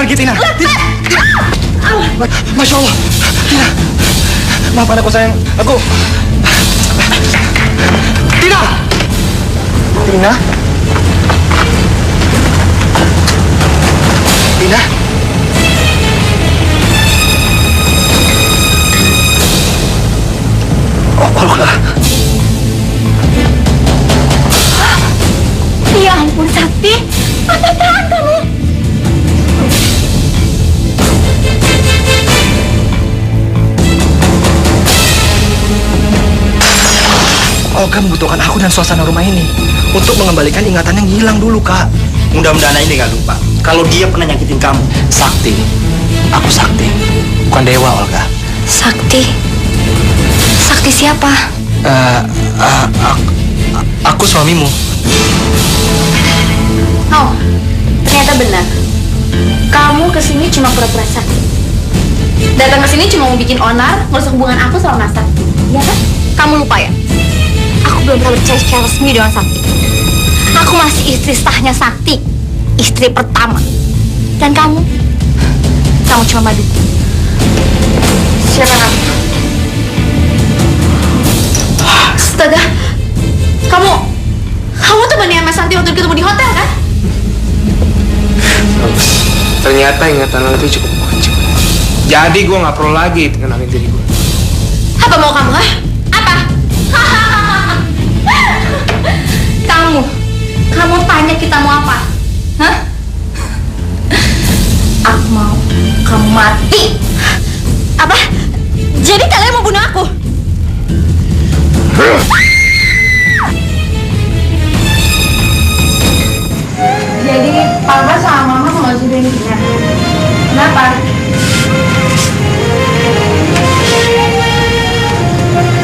pergi, Tina. Masya Allah, Tina. Maafkan aku, sayang. Aku... Tina! Tina? Tina? Oh, Olga. Ya ampun, Sakti. Apa-apaan kamu? Olga membutuhkan aku dan suasana rumah ini untuk mengembalikan ingatan yang hilang dulu, Kak. Mudah-mudahan ini nggak lupa kalau dia pernah nyakitin kamu. Sakti. Aku Sakti. Bukan dewa, Olga. Sakti? Sakti siapa? Aku suamimu. Oh, ternyata benar. Kamu kesini cuma pura-pura sakti. Datang kesini cuma mau bikin onar, ngerusak hubungan aku sama Mas Sakti. Iya kan? Kamu lupa ya? Aku belum pernah percaya secara resmi dengan Sakti. Aku masih istri sahnya Sakti. Istri pertama. Dan kamu? Kamu cuma madu. Siapa kamu? Astaga. Kamu temannya Mas Sakti waktu ketemu di hotel kan? Ternyata ingatan lo itu cukup kuat. Jadi gue nggak perlu lagi kenalin diri gue. Apa mau kamu, ha? Apa? Kamu tanya kita mau apa? Hah? Aku mau kamu mati. Apa? Jadi kalian mau bunuh aku? Jadi Papa sama Mama mau jodohin Tina. Kenapa?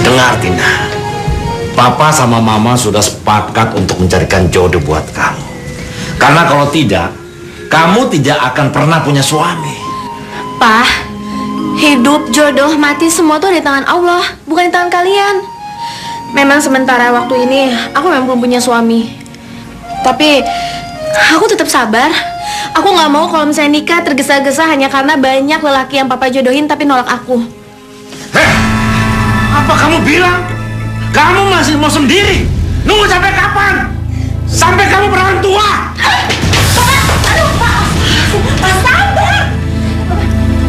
Dengar, Tina. Papa sama Mama sudah sepakat untuk mencarikan jodoh buat kamu. Karena kalau tidak, kamu tidak akan pernah punya suami. Pak, hidup, jodoh, mati semua tuh ada di tangan Allah, bukan di tangan kalian. Memang sementara waktu ini aku memang belum punya suami. Tapi aku tetap sabar. Aku nggak mau kalau misalnya nikah tergesa-gesa hanya karena banyak lelaki yang Papa jodohin tapi nolak aku. Heh, apa kamu bilang? Kamu masih mau sendiri? Nunggu sampai kapan? Sampai kamu berorang tua? Aduh, Pak, sabar.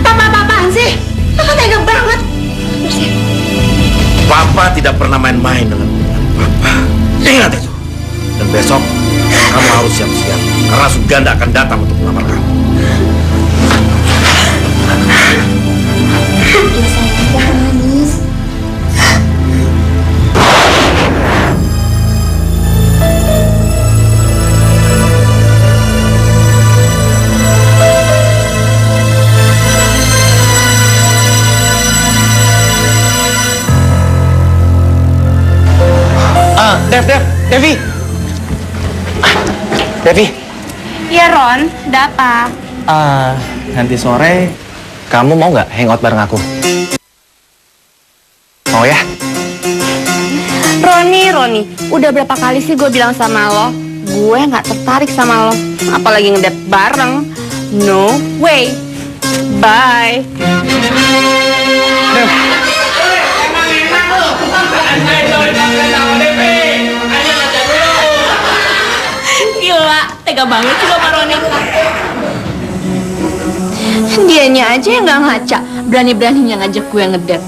Papa-papaan sih? Papa tega banget. Papa tidak pernah main-main dengan Papa. Ingat itu. Dan besok kamu harus siap-siap karena Suganda akan datang untuk melamar kamu. Ya sayang, jangan nangis. Devi. Devi. Iya Ron, ada apa? Nanti sore kamu mau nggak hangout bareng aku? Mau ya? Roni, udah berapa kali sih gue bilang sama lo, gue nggak tertarik sama lo, apalagi ngedate bareng. No way. Bye. Gila, tega banget sih lo sama Roni. Dianya aja yang nggak ngaca, berani-beraninya ngajak gue ngedate.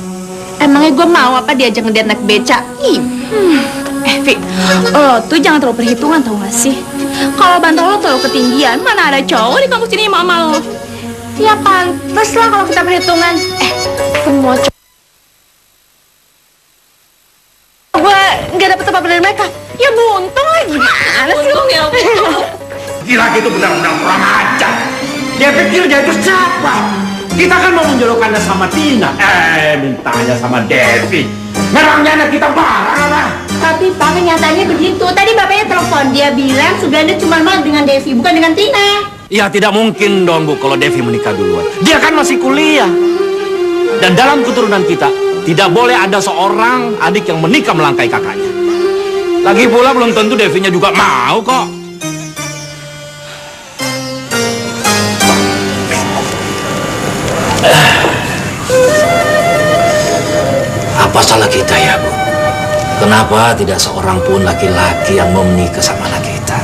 Emangnya gue mau apa diajak ngedate naik beca? Ih. Vi, lo tuh jangan terlalu perhitungan tau gak sih? Kalau bantal lo terlalu ketinggian, mana ada cowok di kampus ini mama lo? Ya pantes lah kalau kita perhitungan. Semua cowok gue nggak dapet apa-apa dari mereka. Ya buntung lah, gimana sih lo? Gila itu benar-benar kurang ajar. Dia pikir dia itu siapa? Kita kan mau menjodohkannya sama Tina. Mintanya sama Devi. Merangnya anak kita bareng apa? Tapi Pak, kenyataannya begitu. Tadi bapaknya telepon, dia bilang Suganda cuma mau dengan Devi, bukan dengan Tina. Ya tidak mungkin dong Bu kalau Devi menikah duluan. Dia kan masih kuliah. Dan dalam keturunan kita tidak boleh ada seorang adik yang menikah melangkai kakaknya. Lagi pula belum tentu Devinya juga mau kok. Apa salah kita ya, Bu? Kenapa tidak seorang pun laki-laki yang mau menikah sama anak kita?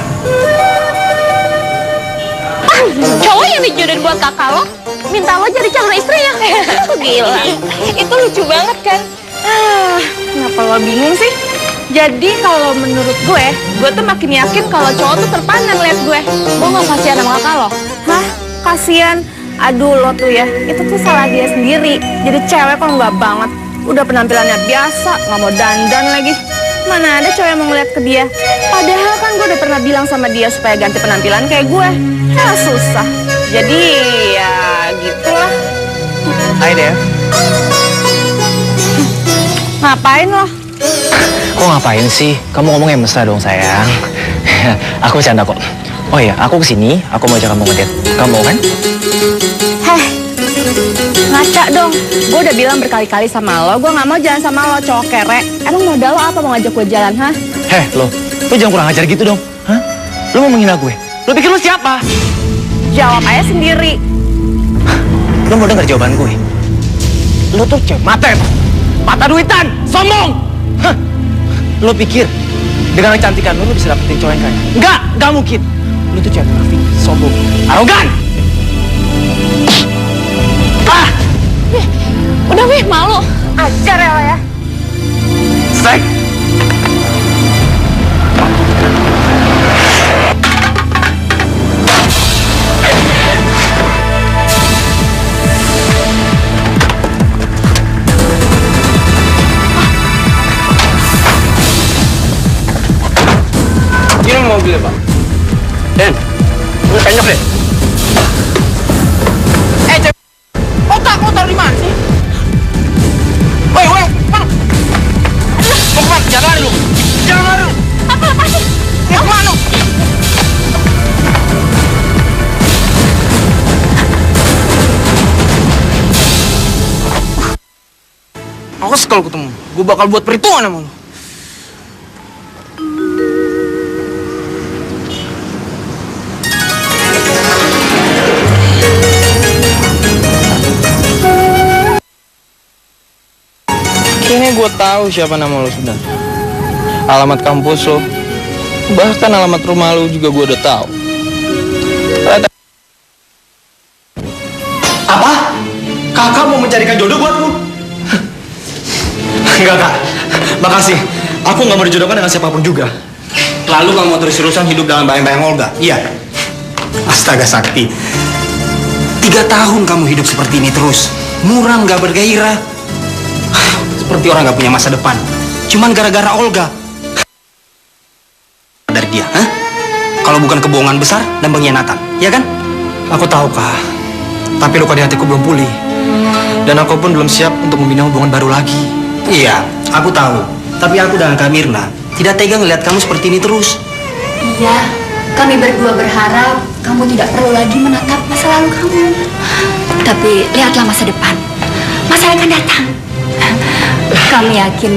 Cowok yang dijodohin buat kakak lo minta lo jadi calon istrinya. Gila. Itu lucu banget kan? Kenapa lo bingung sih? Jadi kalau menurut gue tuh makin yakin kalau cowok tuh terpana ngeliat gue. Gue gak kasihan sama kakak lo. Hah? Kasihan? Aduh lo tuh ya, itu tuh salah dia sendiri. Jadi cewek kok nggak banget. Udah penampilannya biasa, nggak mau dandan lagi. Mana ada cowok yang mau ngeliat ke dia. Padahal kan gue udah pernah bilang sama dia supaya ganti penampilan kayak gue. Ya susah. Jadi ya gitulah. Hai Dev. Ngapain lo? Kok ngapain sih? Kamu ngomong yang mesra dong sayang. Aku bercanda kok. Oh iya, aku kesini, aku mau ajak kamu ngedate. Kamu mau kan? Heh, ngaca dong. Gue udah bilang berkali-kali sama lo, gue gak mau jalan sama lo, cowok kere. Emang modal lo apa mau ngajak gue jalan, hah? Heh, lo jangan kurang ajar gitu dong. Hah? Lo mau menghina gue? Lo pikir lo siapa? Jawab aja sendiri. Lo mau denger jawaban gue? Lo tuh cewek mata duitan, sombong. Hah? Lo pikir dengan kecantikan lo bisa dapetin cowok yang kaya? Enggak mungkin. Lo tuh cewek munafik, sombong, arogan. Udah wih, malu. Ajar ya lo ya. Sek. Ini mobilnya, Pak. Den, lu penyok deh. Cewek. Otak lo taruh di mana sih? Woi, mana? Mau kemana? Jangan lari lu. Jangan lari lu. Apa sih? Mau kemana? Awas kalau ketemu, gue bakal buat perhitungan sama lu. Kayaknya gue tahu siapa nama lo sudah. Alamat kampus lo, bahkan alamat rumah lo juga gue udah tahu. Apa? Kakak mau mencarikan jodoh buatku? Enggak, Kak. Makasih. Aku nggak mau dijodohkan dengan siapapun juga. Lalu kamu terus-terusan hidup dalam bayang-bayang Olga? Iya. Astaga Sakti. 3 tahun kamu hidup seperti ini terus. Muram, gak bergairah. Seperti orang gak punya masa depan. Cuman gara-gara Olga. Dari dia, hah? Kalau bukan kebohongan besar dan pengkhianatan, ya kan? Aku tahu, Kak. Tapi luka di hatiku belum pulih. Dan aku pun belum siap untuk membina hubungan baru lagi. Iya, aku tahu. Tapi aku dan Kak Mirna tidak tega ngelihat kamu seperti ini terus. Iya, kami berdua berharap kamu tidak perlu lagi menatap masa lalu kamu. Tapi lihatlah masa depan. Masa yang akan datang. Kami yakin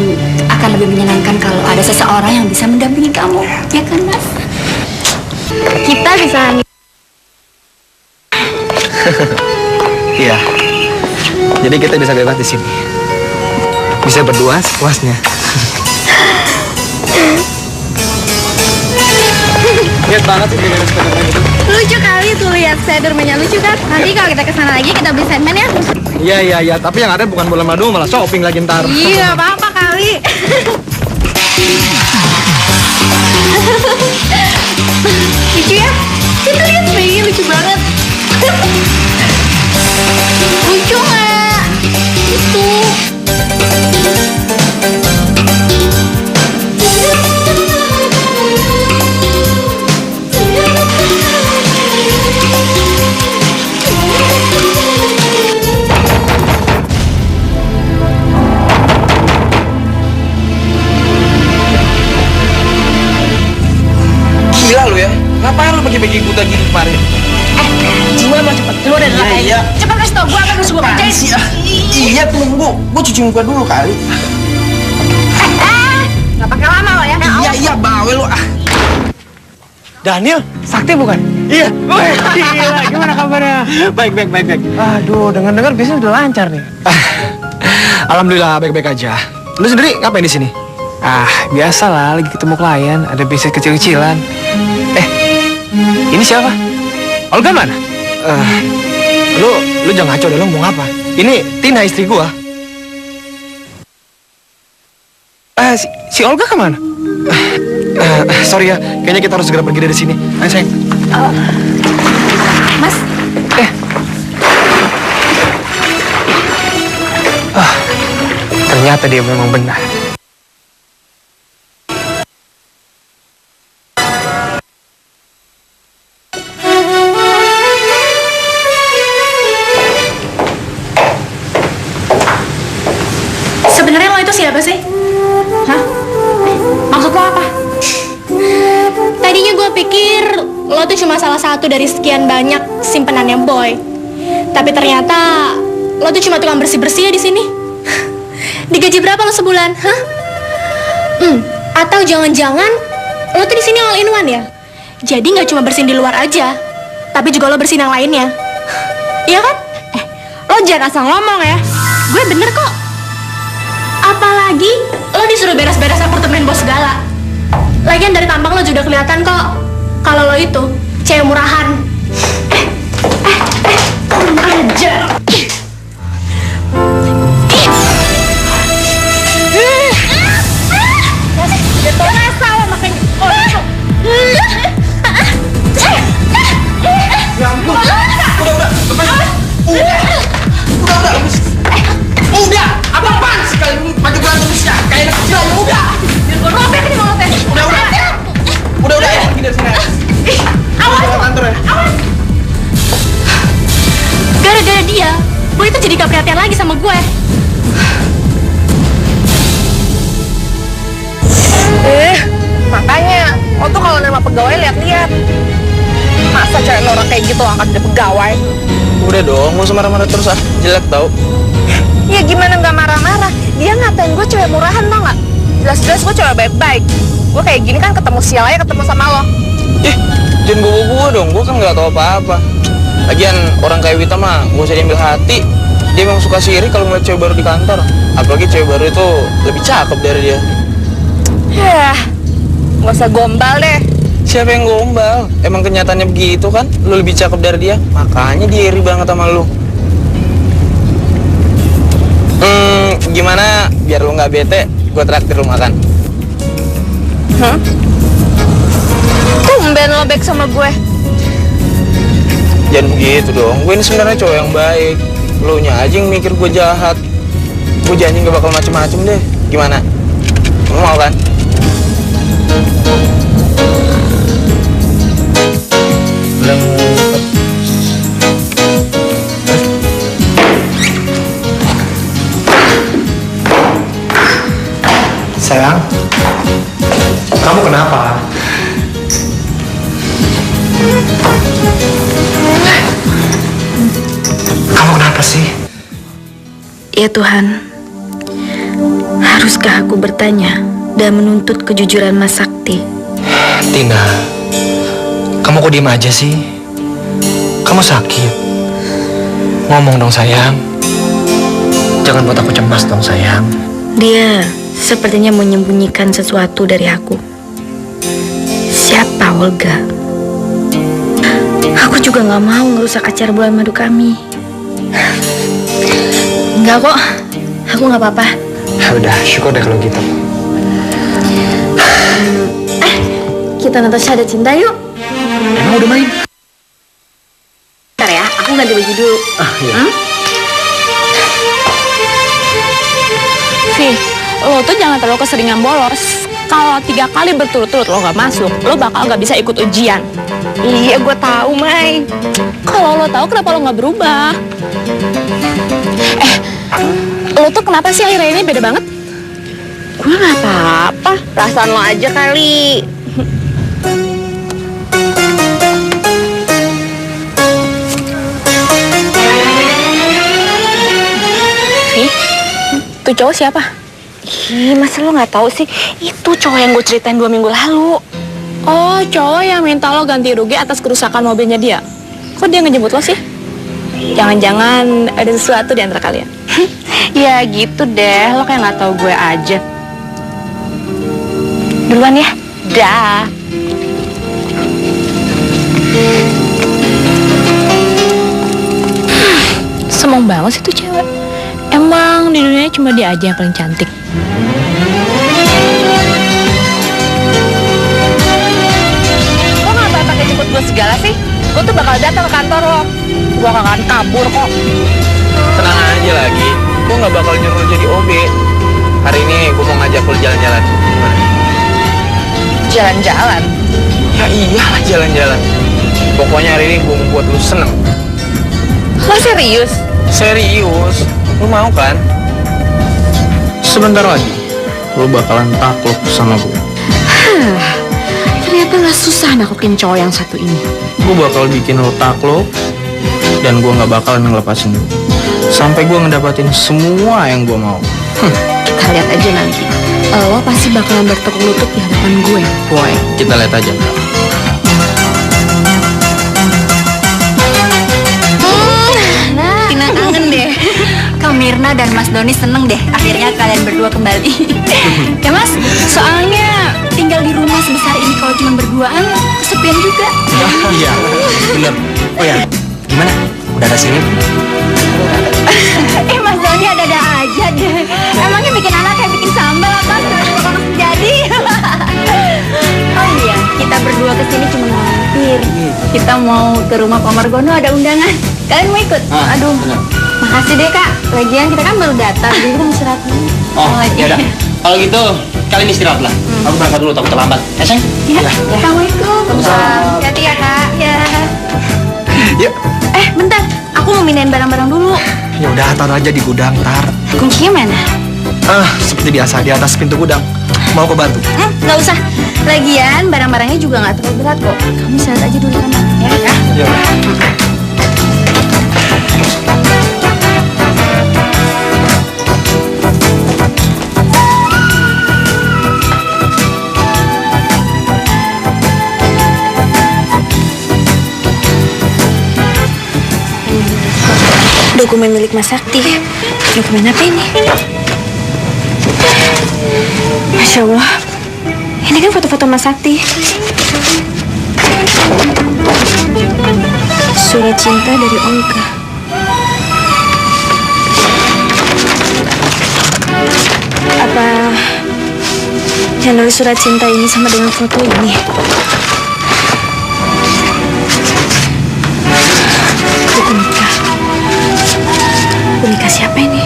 akan lebih menyenangkan kalau ada seseorang yang bisa mendampingi kamu. Ya kan, Mas? Kita bisa... Iya. Jadi kita bisa bebas di sini. Bisa berdua sepuasnya. Lihat banget sih dengan Spiderman itu. Lucu kali tuh lihat Spiderman-nya, lucu kan? Nanti kalau kita kesana lagi kita beli Sandman ya. Iya. Tapi yang ada bukan bola madu, malah shopping lagi ntar. Iya, apa-apa kali. Lucu ya? Kita lihat bayinya lucu banget. Lucu nggak? Itu. Gila lu ya. Ngapain lu bagi-bagi buta gini kemarin? Gue mau cepet keluar dari rumah ini. Iya. Cepet kasih tau gue apa yang harus gue kerjain. Iya tunggu, gue cuci muka dulu kali. Gak pakai lama lo ya. Iya bawel lu ah. Daniel, Sakti bukan? Iya. Wih, gila, gimana kabarnya? Baik. Aduh, dengar-dengar bisnis udah lancar nih. Alhamdulillah, baik-baik aja. Lu sendiri ngapain di sini? Ah, biasalah lagi ketemu klien, ada bisnis kecil-kecilan. Ini siapa? Olga mana? Lu jangan ngaco deh, lu mau ngapa? Ini Tina, istri gua. Si Olga kemana? Sorry ya, kayaknya kita harus segera pergi dari sini. Ayo sayang. Mas, Ternyata dia memang benar. sebenarnya lo itu siapa sih? Hah? Maksud lo apa? Tadinya gue pikir lo tuh cuma salah satu dari sekian banyak simpenannya Boy. Tapi ternyata lo tuh cuma tukang bersih-bersih ya di sini. Digaji berapa lo sebulan? Hah? Atau jangan-jangan lo tuh di sini all in one ya? Jadi nggak cuma bersihin di luar aja, tapi juga lo bersihin yang lainnya. Iya kan? Lo jangan asal ngomong ya. Gue bener kok. Apalagi lo disuruh beres-beres apartemen bos segala. Lagian dari tampang lo juga kelihatan kok kalau lo itu cewek murahan. Aja. Udah, apa-apaan sih kalian maju berantem sih? Kayak anak kecil aja, udah. Robek nih mulutnya. Udah ya, pergi dari sini. Awas. Kantor ya. Awas. Gara-gara dia, gue itu jadi gak perhatian lagi sama gue. Makanya lo tuh kalau nerima pegawai lihat-lihat. Masa cewek orang kayak gitu angkat jadi pegawai? Udah dong, gak usah marah-marah terus ah. Jelek tau. Ya gimana nggak marah-marah? Dia ngatain gue cewek murahan tau nggak? Jelas-jelas gue cewek baik-baik. Gue kayak gini kan ketemu sial aja ketemu sama lo. Jangan gue dong, gue kan gak tau apa-apa. Lagian orang kayak Wita mah gak usah diambil hati. Dia memang suka sirik kalau ngeliat cewek baru di kantor. Apalagi cewek baru itu lebih cakep dari dia. Yah, nggak usah gombal deh. Siapa yang gombal? Emang kenyataannya begitu kan? Lu lebih cakep dari dia, makanya dia iri banget sama lu. Gimana biar lu nggak bete, gue traktir lu makan. Tumben lo baik sama gue. Jangan begitu dong, gue ini sebenarnya cowok yang baik. Lu nya aja yang mikir gue jahat. Gue janji gak bakal macem-macem deh. Gimana? Lu mau kan? Sayang, kamu kenapa? Kamu kenapa sih? Ya Tuhan, haruskah aku bertanya dan menuntut kejujuran Mas Sakti? Tina, kamu kok diem aja sih? Kamu sakit? Ngomong dong sayang. Jangan buat aku cemas dong sayang. Dia sepertinya menyembunyikan sesuatu dari aku. Siapa Olga? Aku juga gak mau ngerusak acara bulan madu kami. Enggak kok, aku gak apa-apa. Udah, syukur deh kalau gitu. Kita nonton Syahada Cinta yuk. Emang udah main? Bentar ya, aku ganti baju dulu. Iya. Vi, lo tuh jangan terlalu keseringan bolos. Kalau 3 kali berturut-turut lo gak masuk, lo bakal gak bisa ikut ujian. Iya, gue tahu, Mai. Kalau lo tahu kenapa lo gak berubah? Lo tuh kenapa sih akhirnya ini beda banget? Gue nggak apa-apa. Perasaan lo aja kali. Vi, tuh cowok siapa? Ih, masa lo nggak tahu sih? Itu cowok yang gue ceritain 2 minggu lalu. Oh, cowok yang minta lo ganti rugi atas kerusakan mobilnya dia. Kok dia ngejemput lo sih? Jangan-jangan ada sesuatu di antara kalian. Ya gitu deh, lo kayak nggak tahu gue aja. Duluan ya. Dah. Semong banget sih tuh cewek. Emang di dunia cuma dia aja yang paling cantik. Lo ngapain pakai jemput gue segala sih? Gue tuh bakal datang ke kantor lo. Gue gak akan kabur kok. Tenang aja lagi, gue nggak bakal nyuruh lo jadi OB. Hari ini gue mau ngajak lo jalan-jalan. Gimana? Jalan-jalan? Ya iyalah jalan-jalan. Pokoknya hari ini gue mau buat lo seneng. Lo serius? Serius, lo mau kan? Sebentar lagi, lo bakalan takluk sama gue. Ternyata gak susah naklukin cowok yang satu ini. Gue bakal bikin lo takluk, dan gue nggak bakalan ngelepasin lo. Sampai gue ngedapatin semua yang gue mau. Kita lihat aja nanti. Lo pasti bakalan bertekuk lutut di hadapan gue, boy. Kita lihat aja. Tina kangen deh. Kak Mirna dan Mas Doni seneng deh. Akhirnya kalian berdua kembali. Ya Mas, soalnya tinggal di rumah sebesar ini kalau cuma berduaan kesepian juga. Iya, bener. Oh ya, gimana? Udah ada sini? Mas Doni ada-ada aja deh. Emangnya bikin anak kayak bikin sambal apa? Kalau jadi. Oh iya, kita berdua kesini cuma mampir. Kita mau ke rumah Pak Margono, ada undangan. Kalian mau ikut? Aduh, makasih deh Kak. Lagian kita kan baru datang, jadi kita istirahat dulu. Oh, ya udah. Kalau gitu, kalian istirahat lah. Aku berangkat dulu, takut terlambat. Sayang? Iya. Assalamualaikum. Hati-hati ya Kak. Ya. Yuk. Bentar. Aku mau mindahin barang-barang dulu. Ya udah, taruh aja di gudang, tar. Kuncinya mana? Seperti biasa di atas pintu gudang. Mau aku bantu? Nggak usah. Lagian barang-barangnya juga nggak terlalu berat kok. Kamu istirahat aja dulu di kamar ya. Ya udah. Dokumen milik Mas Sakti. Dokumen apa ini? Masya Allah. Ini kan foto-foto Mas Sakti. Surat cinta dari Olga. Apa yang nulis surat cinta ini sama dengan foto ini? Buku nikah. Buku nikah siapa ini?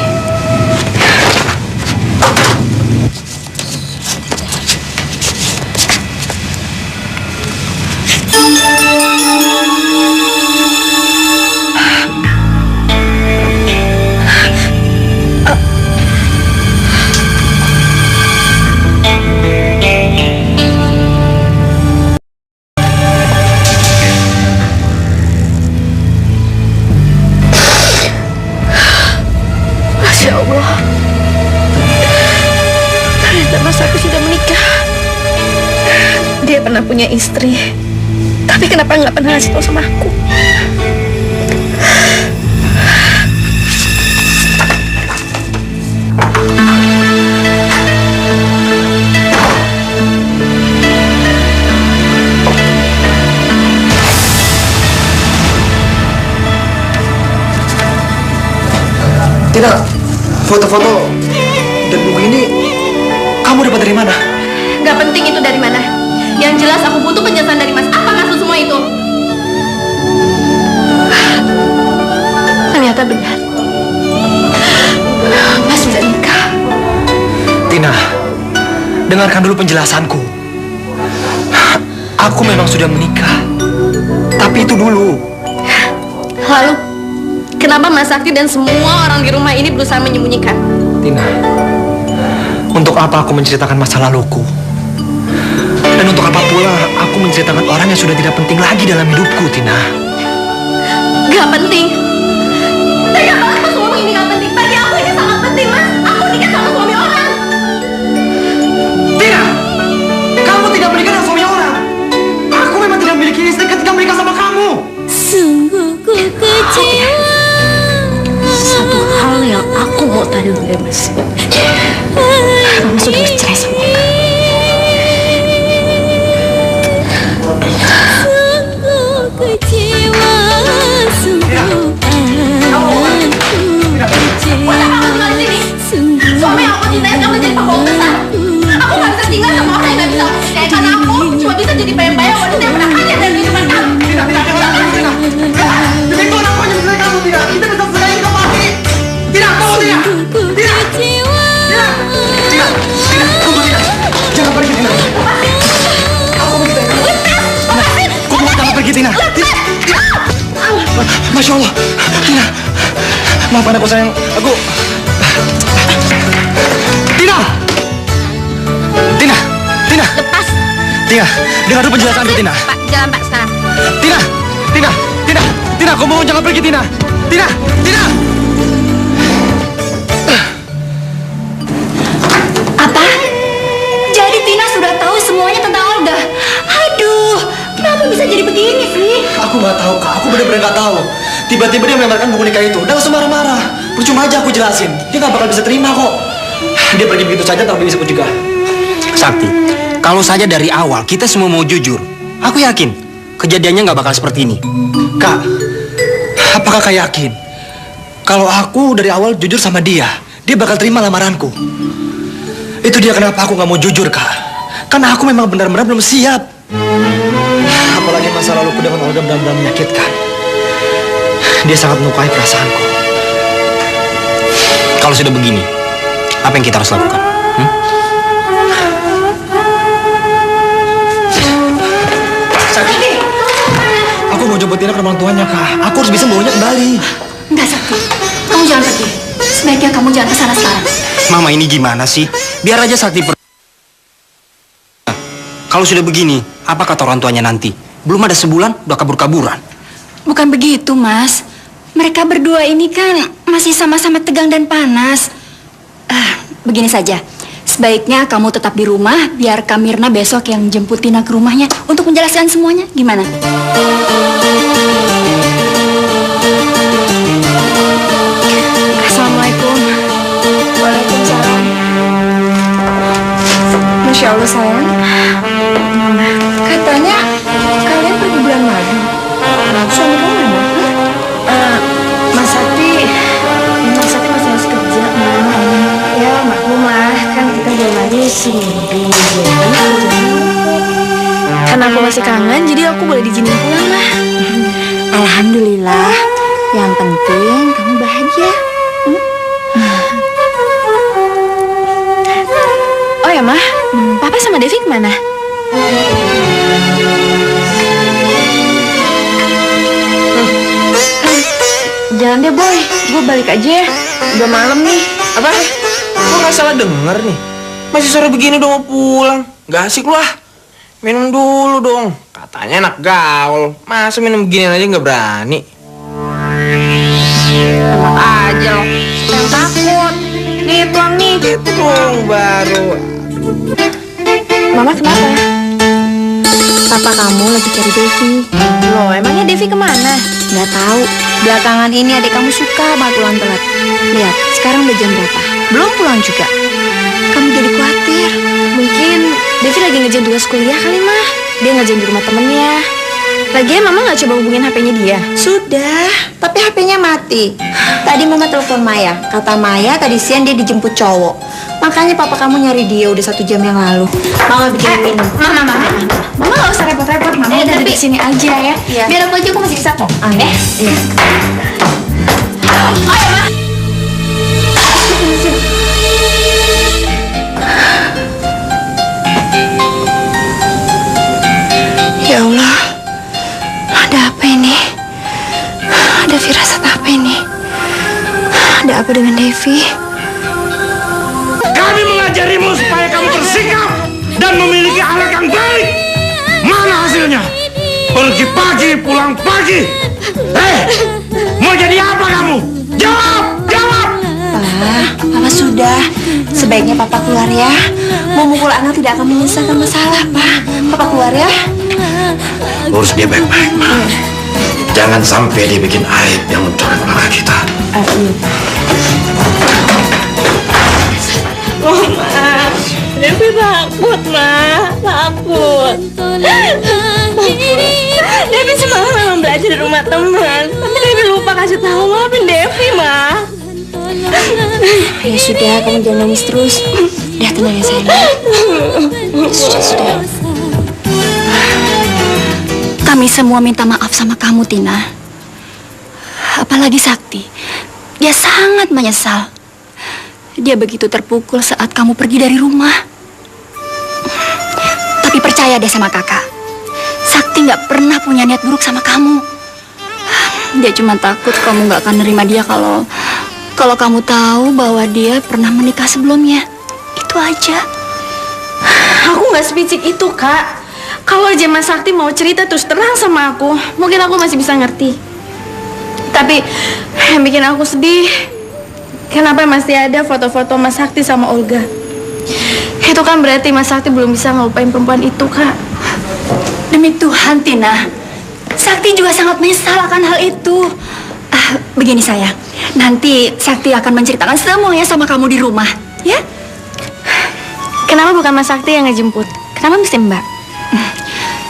Masya Allah. Ternyata Mas Sakti sudah menikah. Dia pernah punya istri, tapi kenapa nggak pernah ngasih tahu sama aku? Tina, foto-foto dan buku ini kamu dapat dari mana? Gak penting itu dari mana. Yang jelas aku butuh penjelasan dari Mas. Apa maksud semua itu? Ternyata benar. Mas sudah nikah. Tina, dengarkan dulu penjelasanku. Aku memang sudah menikah, tapi itu dulu. Lalu, kenapa Mas Sakti dan semua orang di rumah ini berusaha menyembunyikan? Tina, untuk apa aku menceritakan masa laluku? Dan untuk apa pula aku menceritakan orang yang sudah tidak penting lagi dalam hidupku, Tina? Gak penting. Tega banget Mas ngomong ini gak penting. Bagi aku ini sangat penting, Mas. Aku nikah sama suami orang. Tina, kamu tidak menikah dengan suami orang. Aku memang tidak memiliki istri ketika menikah sama kamu. Sungguh ku kecewa. Satu hal yang aku Aduh, gemes. Kamu sudah bercerai sama Oka. Suami aku cintain kamu jadi pembohong besar. Aku gak bisa tinggal sama orang yang gak bisa aku cintai. Karena aku cuma bisa jadi bayang-bayang wanita yang pernah hadir dari kehidupan kamu. Tidak. Demi Tuhan aku hanya mencintai kamu, tidak. Kita bisa selain kamu lagi. Tidak, kamu tidak. Tidak. Tunggu, tidak. Jangan pergi, Tina. Aku mencintai kamu. Kamu jangan pergi, Tina. Masya Allah, Tina. Maafkan aku sayang, aku... Tina. Lepas. Tina, dengar dulu penjelasanku, Tina. Pak, jalan Pak sekarang. Tina, aku mohon jangan pergi, Tina. Tina. Apa? Jadi Tina sudah tahu semuanya tentang Olga? Aduh, kenapa bisa jadi begini sih? Aku nggak tahu, Kak. Aku benar-benar nggak tahu. Tiba-tiba dia melemparkan buku nikah itu. Dan langsung marah-marah. Percuma aja aku jelasin. Dia nggak bakal bisa terima kok. Dia pergi begitu saja tanpa bisa juga. Sakti, kalau saja dari awal kita semua mau jujur, aku yakin kejadiannya nggak bakal seperti ini. Kak, apakah Kak yakin kalau aku dari awal jujur sama dia bakal terima lamaranku? Itu dia kenapa aku nggak mau jujur, Kak. Karena aku memang benar-benar belum siap. Apalagi masa laluku dengan Olga benar-benar menyakitkan. Dia sangat melukai perasaanku. Kalau sudah begini, apa yang kita harus lakukan? Sakti, aku mau jemput Tina ke rumah tuanya, Kak. Aku harus bisa membawanya kembali. Enggak, Sakti. Kamu jangan pergi. Sebaiknya kamu jangan ke sana sekarang. Mama, ini gimana sih? Biar aja Sakti Kalau sudah begini, apa kata orang tuanya nanti? Belum ada sebulan, udah kabur-kaburan. Bukan begitu, Mas. Mereka berdua ini kan masih sama-sama tegang dan panas. Begini saja. Sebaiknya kamu tetap di rumah, biar Kak Mirna besok yang jemput Tina ke rumahnya untuk menjelaskan semuanya. Gimana? Assalamualaikum. Waalaikumsalam. Masya Allah sayang. Katanya kalian pergi bulan madu. Suami kamu mana? Mas Sakti masih harus kerja, Ma. Ya maklum lah, kan kita belum lagi seminggu. Karena aku masih kangen, jadi aku boleh diizinin pulang lah. Alhamdulillah. Yang penting kamu bahagia. Oh ya, Ma. Papa sama Devi kemana? Jangan deh boy, gue balik aja ya. Udah malam nih. Apa? Gue nggak salah denger nih. Masih sore begini udah mau pulang. Gak asik lu ah. Minum dulu dong. Katanya anak gaul. Masa minum beginian aja nggak berani? Enak aja loh. Yang takut. Nih tuang nih. Itu dong baru. Mama kenapa? Papa kamu lagi cari Devi. Loh, emangnya Devi kemana? Nggak tahu. Belakangan ini adik kamu suka banget pulang telat. Lihat, sekarang udah jam berapa? Belum pulang juga. Kamu jadi khawatir. Mungkin Devi lagi ngerjain tugas kuliah kali, Mah. Dia ngerjain di rumah temennya. Lagian Mama nggak coba hubungin HP-nya dia? Sudah, tapi HP-nya mati. Tadi Mama telepon Maya. Kata Maya tadi siang dia dijemput cowok. Makanya papa kamu nyari dia udah 1 jam yang lalu. Mama bikin minum. Mama nggak usah repot-repot. Mama udah di sini aja ya. Iya. Biar aku aja, aku masih bisa kok. Iya. Ayo, Ma. Ya Allah, ada apa ini? Ada firasat apa ini? Ada apa dengan Devi? Kami mengajarimu supaya kamu bersikap dan memiliki akhlak yang baik. Mana hasilnya? Pergi pagi, pulang pagi. Mau jadi apa kamu? Jawab! Papa sudah. Sebaiknya Papa keluar ya. Memukul anak tidak akan menyelesaikan masalah, Pak. Papa keluar ya. Urus dia baik-baik, Ma. Jangan sampai dia bikin aib yang mencoreng keluarga kita. sama teman. Tapi Devi lupa kasih tahu maafin Devi, Ma. Ya sudah, kamu jangan nangis terus. Udah tenang ya sayang. Sudah. Kami semua minta maaf sama kamu, Tina. Apalagi Sakti. Dia sangat menyesal. Dia begitu terpukul saat kamu pergi dari rumah. Tapi percaya deh sama kakak. Sakti nggak pernah punya niat buruk sama kamu. Dia cuma takut kamu nggak akan nerima dia kalau kamu tahu bahwa dia pernah menikah sebelumnya. Itu aja. Aku nggak sepicik itu, Kak. Kalau aja Mas Sakti mau cerita terus terang sama aku, mungkin aku masih bisa ngerti. Tapi yang bikin aku sedih, kenapa masih ada foto-foto Mas Sakti sama Olga? Itu kan berarti Mas Sakti belum bisa ngelupain perempuan itu, Kak. Demi Tuhan, Tina. Sakti juga sangat menyesal akan hal itu. Begini sayang, nanti Sakti akan menceritakan semuanya sama kamu di rumah, ya? Kenapa bukan Mas Sakti yang ngejemput? Kenapa mesti Mbak?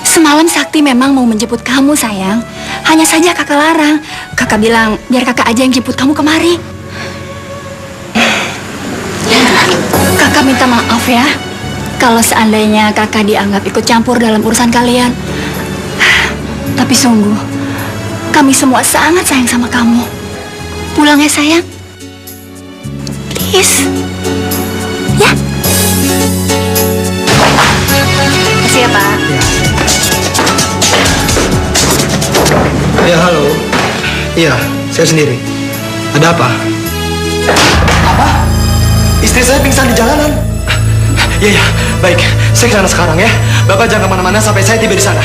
Semalam Sakti memang mau menjemput kamu, sayang. Hanya saja kakak larang. Kakak bilang, biar kakak aja yang jemput kamu kemari. Kakak minta maaf ya, kalau seandainya kakak dianggap ikut campur dalam urusan kalian. Tapi sungguh, kami semua sangat sayang sama kamu. Pulang ya sayang. Please. Ya. Kasih ya, Pak. Ya, halo. Iya, saya sendiri. Ada apa? Apa? Istri saya pingsan di jalanan. Iya, baik. Saya ke sana sekarang ya. Bapak jangan kemana-mana sampai saya tiba di sana.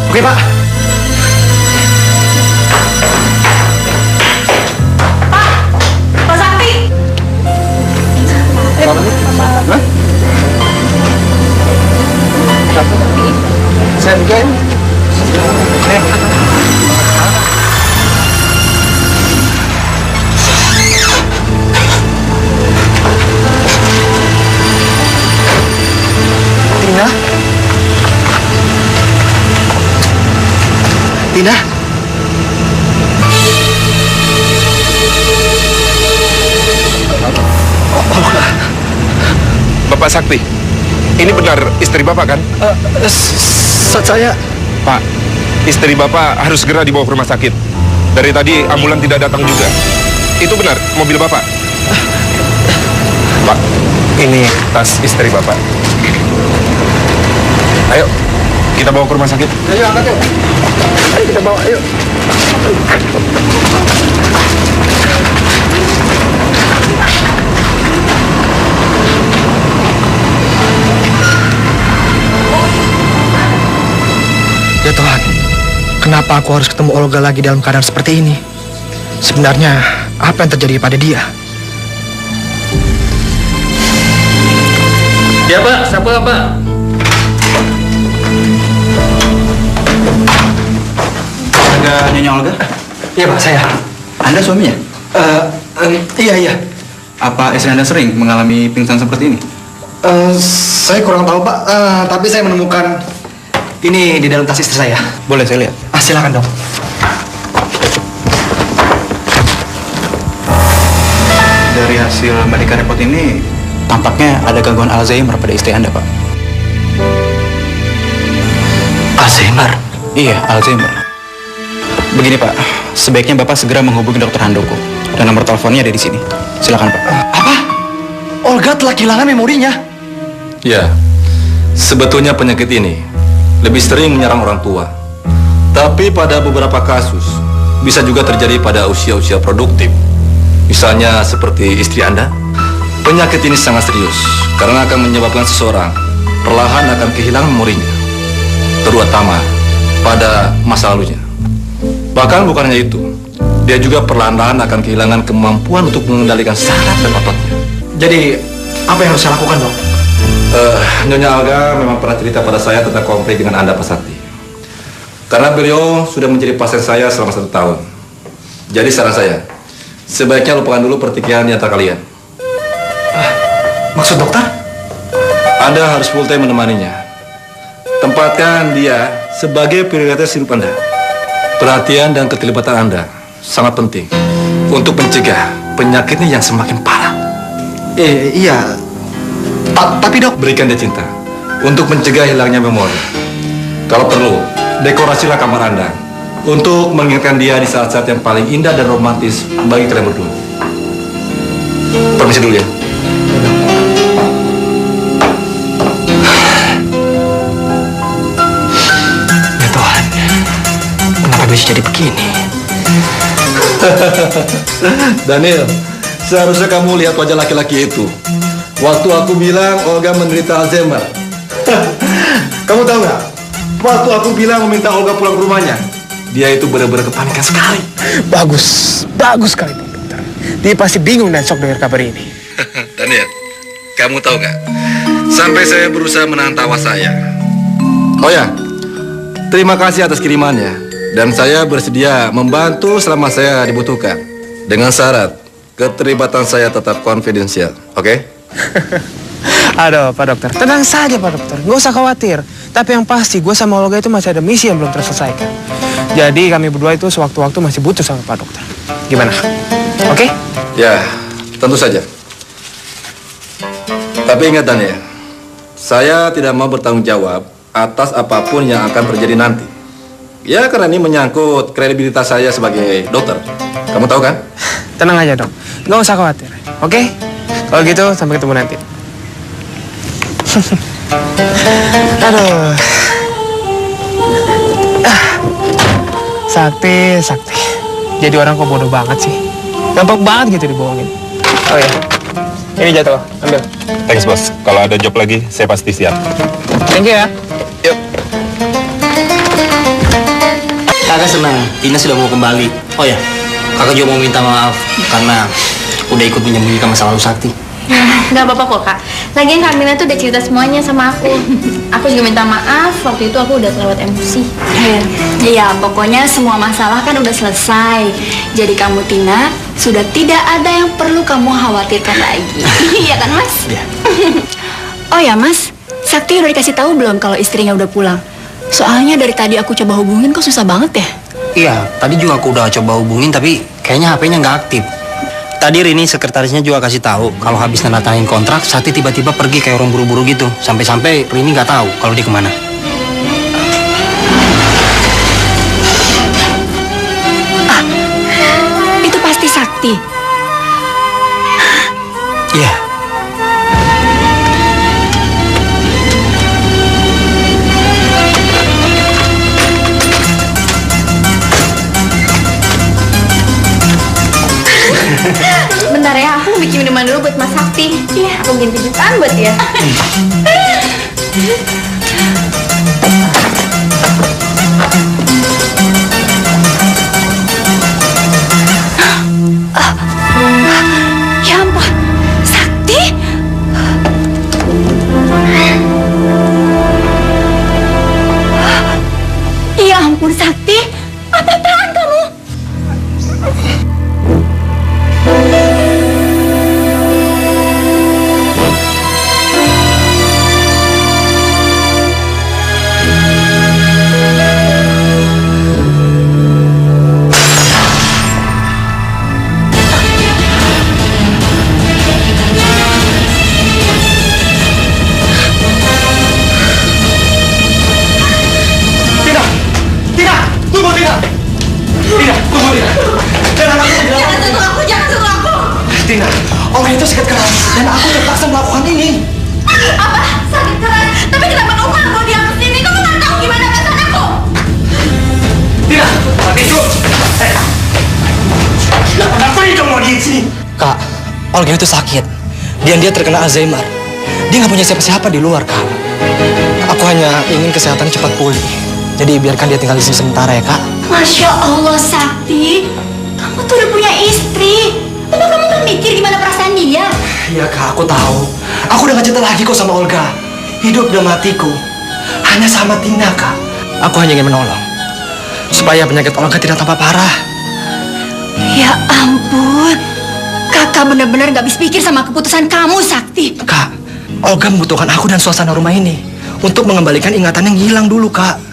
Oke, Pak? Pak Sakti! Hah? Saya buka ya. Tina? Tina? Bapak Sakti, ini benar istri Bapak kan? Saya... Pak, istri Bapak harus segera dibawa ke rumah sakit. Dari tadi ambulan tidak datang juga. Itu benar, mobil Bapak? Pak, ini tas istri Bapak. Ayo, kita bawa ke rumah sakit. Ayo, angkat yuk. Ayo kita bawa, ayo. Ya Tuhan, kenapa aku harus ketemu Olga lagi dalam keadaan seperti ini? Sebenarnya, apa yang terjadi pada dia? Ya Pak, siapa Pak? Ada Nyonya Olga? Iya Pak, saya. Anda suaminya? Iya. Apa istri Anda sering mengalami pingsan seperti ini? Saya kurang tahu Pak, tapi saya menemukan ini di dalam tas istri saya. Boleh saya lihat? Silakan dong. Dari hasil medical report ini, tampaknya ada gangguan Alzheimer pada istri Anda, Pak. Alzheimer? Iya, Alzheimer. Begini, Pak. Sebaiknya Bapak segera menghubungi Dr. Handoko. Dan nomor teleponnya ada di sini. Silakan, Pak. Apa? Olga telah kehilangan memorinya? Ya, sebetulnya penyakit ini lebih sering menyerang orang tua. Tapi pada beberapa kasus, bisa juga terjadi pada usia-usia produktif. Misalnya seperti istri Anda. Penyakit ini sangat serius, karena akan menyebabkan seseorang perlahan akan kehilangan memorinya. Terutama pada masa lalunya. Bahkan bukan hanya itu, dia juga perlahan-lahan akan kehilangan kemampuan untuk mengendalikan saraf dan ototnya. Jadi, apa yang harus saya lakukan, dok? Nyonya Olga memang pernah cerita pada saya tentang konflik dengan Anda, Pak Sakti. Karena beliau sudah menjadi pasien saya selama 1 tahun. Jadi saran saya, sebaiknya lupakan dulu pertikaian di antara kalian. Maksud dokter? Anda harus full time menemaninya. Tempatkan dia sebagai prioritas hidup Anda. perhatian dan keterlibatan Anda sangat penting untuk mencegah penyakitnya yang semakin parah. Iya. Tapi dok, berikan dia cinta untuk mencegah hilangnya memori. Kalau perlu, dekorasilah kamar Anda untuk mengingatkan dia di saat-saat yang paling indah dan romantis bagi kalian berdua. Permisi dulu ya. Ya Tuhan, kenapa bisa jadi begini? Daniel, seharusnya kamu lihat wajah laki-laki itu waktu aku bilang Olga menderita Alzheimer. Kamu tahu nggak? Waktu aku bilang meminta Olga pulang ke rumahnya, dia itu benar-benar kepanikan sekali. Bagus sekali Pak Dokter. Dia pasti bingung dan shock dengar kabar ini. Daniel, kamu tahu nggak? Sampai saya berusaha menahan tawa saya. Oh ya, terima kasih atas kirimannya. Dan saya bersedia membantu selama saya dibutuhkan. Dengan syarat, keterlibatan saya tetap konfidensial, oke? Aduh Pak Dokter, tenang saja Pak Dokter. Nggak usah khawatir. Tapi yang pasti gue sama Olga itu masih ada misi yang belum terselesaikan. Jadi kami berdua itu sewaktu-waktu masih butuh sama Pak Dokter. Gimana? Oke? Ya, tentu saja. Tapi ingat Daniel, saya tidak mau bertanggung jawab atas apapun yang akan terjadi nanti. Ya, karena ini menyangkut kredibilitas saya sebagai dokter. Kamu tahu kan? Tenang aja dok, nggak usah khawatir. Oke? Kalau gitu sampai ketemu nanti. Aduh. Sakti. Jadi orang kok bodoh banget sih. Gampang banget gitu dibohongin. Oh ya, ini jatuh, ambil. Thanks bos, kalau ada job lagi saya pasti siap. Thank you ya. Yuk. Kakak senang, Tina sudah mau kembali. Oh ya, kakak juga mau minta maaf karena udah ikut menyembunyikan masa lalu Sakti. Nggak apa-apa kok kak. Lagian Kamila tuh udah cerita semuanya sama aku. Aku juga minta maaf, waktu itu aku udah terlewat emosi. Iya, pokoknya semua masalah kan udah selesai. Jadi kamu Tina, sudah tidak ada yang perlu kamu khawatirkan lagi. Iya kan Mas? Iya. Oh ya Mas, Sakti udah dikasih tahu belum kalau istrinya udah pulang? Soalnya dari tadi aku coba hubungin kok susah banget ya? Iya, tadi juga aku udah coba hubungin tapi kayaknya HP-nya nggak aktif. Tadi Rini sekretarisnya juga kasih tahu kalau habis tanda tangan kontrak, Sakti tiba-tiba pergi kayak orang buru-buru gitu. Sampai-sampai Rini nggak tahu kalau dia kemana. Itu pasti Sakti. Iya. Bentar ya, aku bikin minuman dulu buat Mas Sakti. Iya, aku bikin pijitan buat dia. Ya ampun, Sakti? Ya ampun Sakti, apa-apaan kamu? Tina, orang itu sakit keras dan aku terpaksa melakukan ini. Apa? Sakit keras? Tapi kenapa kamu nggak mau dia kesini? Kamu nggak tahu gimana perasaan aku? Tina, mati itu. Kenapa dia mau di sini? Kak, Olga itu sakit. Dia terkena Alzheimer. Dia nggak punya siapa-siapa di luar, Kak. Aku hanya ingin kesehatan cepat pulih. Jadi biarkan dia tinggal di sini sementara ya, Kak. Masya Allah Sakti, kamu tuh udah punya istri. Apa kamu nggak mikir gimana perasaan dia? Iya Kak, aku tahu. Aku udah gak cinta lagi kok sama Olga. Hidup dan matiku hanya sama Tina, Kak. Aku hanya ingin menolong supaya penyakit Olga tidak tambah parah. Ya ampun, kakak benar-benar gak habis pikir sama keputusan kamu, Sakti. Kak, Olga membutuhkan aku dan suasana rumah ini untuk mengembalikan ingatan yang hilang dulu, Kak.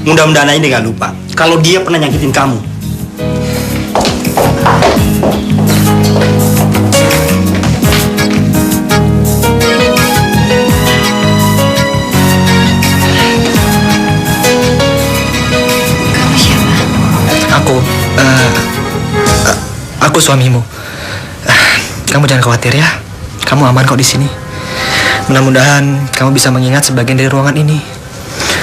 Mudah-mudahan ini gak lupa kalau dia pernah nyakitin kamu. Kamu siapa? Aku suamimu. Kamu jangan khawatir ya. Kamu aman kok di sini. Mudah-mudahan kamu bisa mengingat sebagian dari ruangan ini.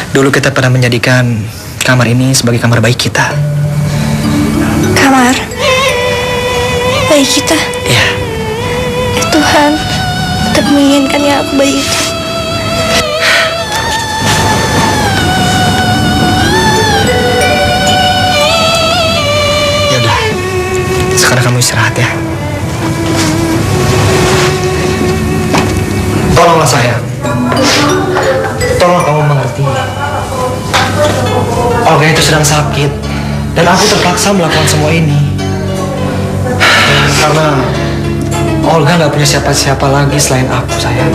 Dulu kita pernah menjadikan kamar ini sebagai kamar bayi kita. Kamar bayi kita? Iya. Ya Tuhan, tetap menginginkan ya aku bayi itu. Ya udah. Sekarang kamu istirahat ya. Tolonglah saya. Tolong kamu mengerti. Olga itu sedang sakit. Dan aku terpaksa melakukan semua ini. Karena Olga nggak punya siapa-siapa lagi selain aku, sayang.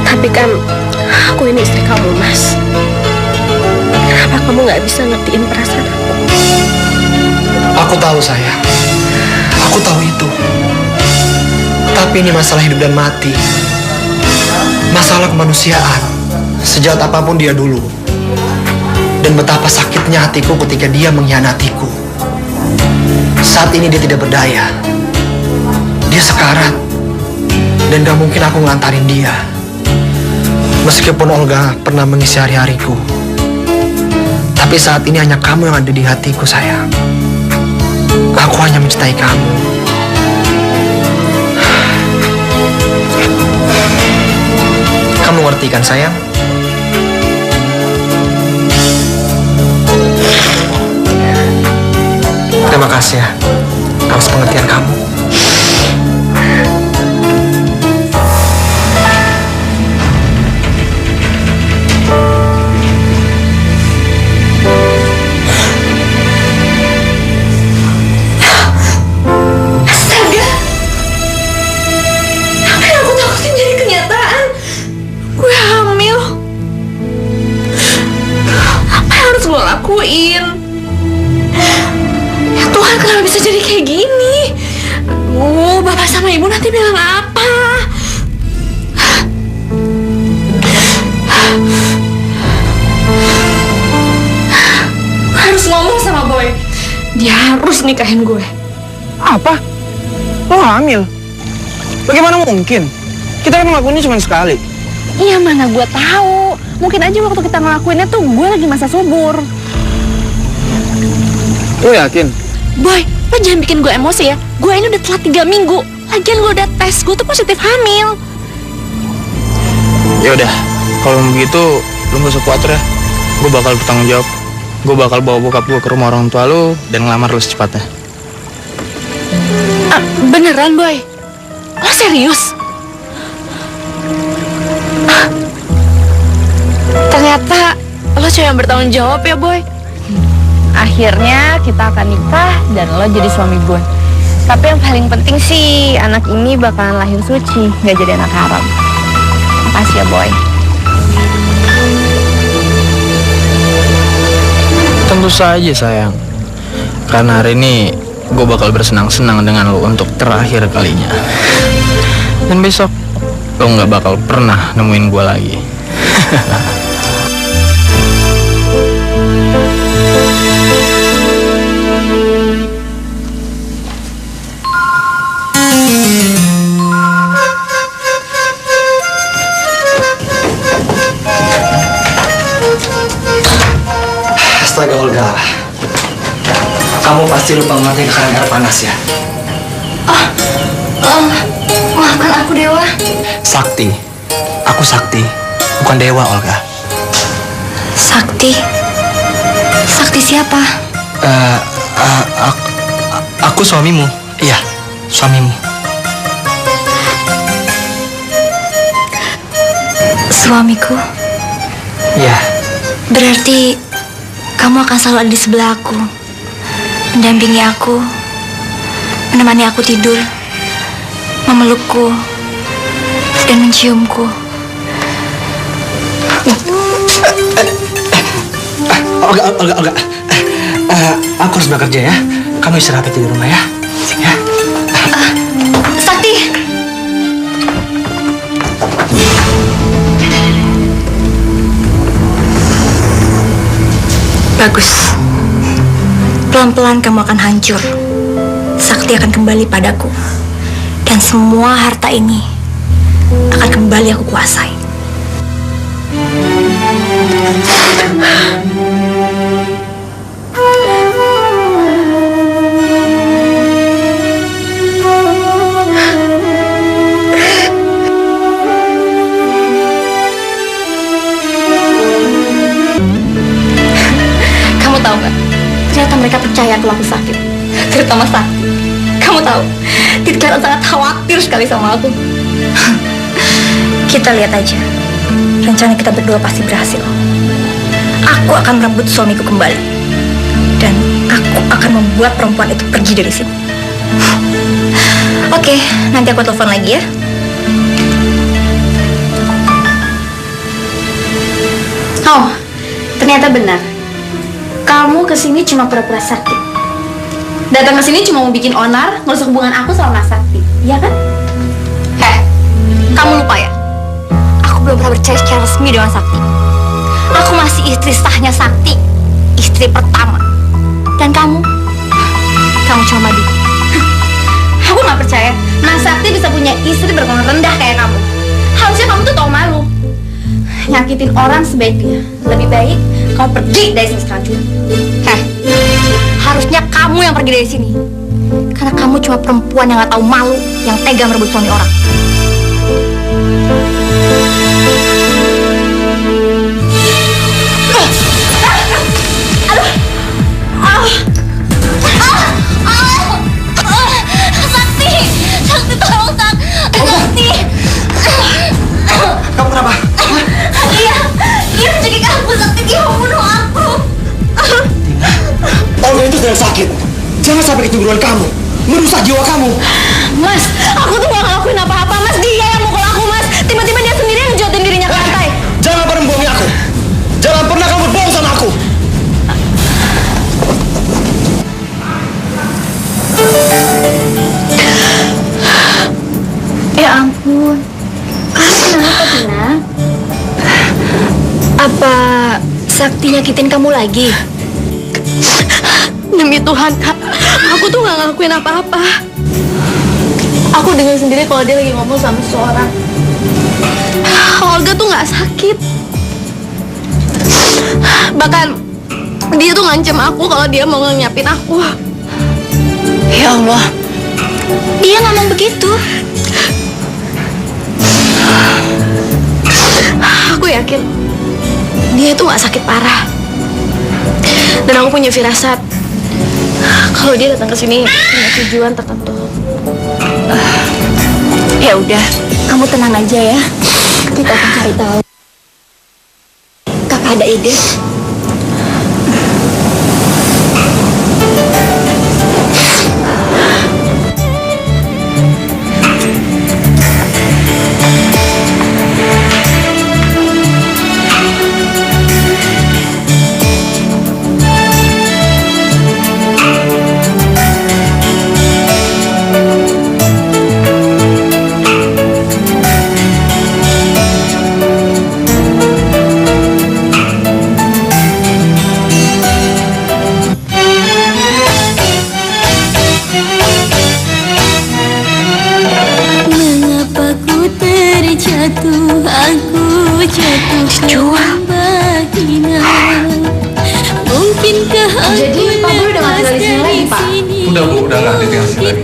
Tapi kan aku ini istri kamu, Mas. Kenapa kamu nggak bisa ngertiin perasaan aku? Aku tahu, sayang. Aku tahu itu. Tapi ini masalah hidup dan mati. Masalah kemanusiaan. Sejahat apapun dia dulu. Dan betapa sakitnya hatiku ketika dia mengkhianatiku. Saat ini dia tidak berdaya. Dia sekarat. Dan gak mungkin aku ngelantarin dia. Meskipun Olga pernah mengisi hari-hariku. Tapi saat ini hanya kamu yang ada di hatiku, sayang. Aku hanya mencintai kamu. Kamu ngerti kan, sayang? Terima kasih ya atas pengertian kamu. Astaga! Apa yang aku takutin jadi kenyataan? Gue hamil. Apa yang harus gue lakuin? Ya Tuhan, kenapa bisa jadi kayak gini? Aduh, bapak sama ibu nanti bilang apa? Gue harus ngomong sama Boy. Dia harus nikahin gue. Apa? Lo hamil? Bagaimana mungkin? Kita kan ngelakuinnya cuma sekali. Iya, mana gue tahu. Mungkin aja waktu kita ngelakuinnya tuh gue lagi masa subur. Lo yakin? Boy, lo jangan bikin gue emosi ya. Gue ini udah telat 3 minggu. Lagian gue udah tes, gue tuh positif hamil. Ya udah, kalau begitu lo gak usah khawatir ya. Gue bakal bertanggung jawab. Gue bakal bawa bokap gue ke rumah orang tua lo dan ngelamar lo secepatnya. Ah, beneran, Boy? Lo serius? Ah, ternyata lo cewek yang bertanggung jawab ya, Boy. Akhirnya kita akan nikah dan lo jadi suami gue. Tapi yang paling penting sih, anak ini bakalan lahir suci, gak jadi anak haram. Makasih ya, Boy. Tentu saja sayang. Karena hari ini gue bakal bersenang-senang dengan lo untuk terakhir kalinya. Dan besok lo gak bakal pernah nemuin gue lagi. Astaga, Olga. Kamu pasti lupa memakai keran air panas ya? Maafkan aku, Dewa. Sakti. Aku Sakti. Bukan Dewa, Olga. Sakti? Sakti siapa? Aku suamimu. Iya, suamimu. Suamiku? Iya. Berarti kamu akan selalu ada di sebelah aku, mendampingi aku, menemani aku tidur, memelukku, dan menciumku. Olga. Aku harus bekerja ya. Kamu istirahat aja di rumah ya. Ya. Sakti! Bagus. Pelan-pelan kamu akan hancur. Sakti akan kembali padaku. Dan semua harta ini akan kembali aku kuasai. Kamu tahu nggak? Ternyata mereka percaya kalau aku sakit. Terutama Sakti. Kamu tahu, dia kelihatan sangat khawatir sekali sama aku. Kita lihat aja. Rencana kita berdua pasti berhasil. Aku akan merebut suamiku kembali. Dan aku akan membuat perempuan itu pergi dari sini. Oke, nanti aku telepon lagi ya. Oh, ternyata benar. Kamu kesini cuma pura-pura sakit. Datang kesini cuma mau bikin onar, ngerusak hubungan aku sama Mas Sakti, iya kan? Kamu lupa ya? Aku belum pernah percaya secara resmi dengan Sakti. Aku masih istri sahnya Sakti, istri pertama. Dan kamu cuma madu. Aku nggak percaya Mas Sakti bisa punya istri berkomar rendah kayak kamu. Harusnya kamu tuh tahu malu. Nyakitin orang sebaiknya lebih baik kamu pergi dari sini sekarang juga. Harusnya kamu yang pergi dari sini. Karena kamu cuma perempuan yang gak tahu malu, yang tega merebut suami orang. Sakti tolong Sakti. Kamu kenapa? Dia menjadi aku. Sakti, dia membunuh aku. Olga itu sedang sakit. Jangan sampai keturunan kamu merusak jiwa kamu. Mas, aku tuh gak ngelakuin apa-apa. Mas, dia yang mukul aku, Mas. Tiba-tiba dia sendiri yang jodohin dirinya ke lantai. Jangan pernah membohongi aku. Jangan pernah kamu berbohong sama aku. Ya ampun. Kenapa, Tina? Apa Sakti nyakitin kamu lagi? Demi Tuhan, Kak, aku tuh gak ngelakuin apa-apa. Aku dengar sendiri kalau dia lagi ngomong sama seseorang. Olga tuh gak sakit. Bahkan dia tuh ngancam aku kalau dia mau ngenyapin aku. Ya Allah, dia ngomong begitu. Aku yakin dia itu gak sakit parah. Dan aku punya firasat kalau dia datang ke sini punya tujuan tertentu. Ya udah, kamu tenang aja ya. Kita akan cari tahu. Kakak ada ide. Udah nggak ditinggal sini lagi.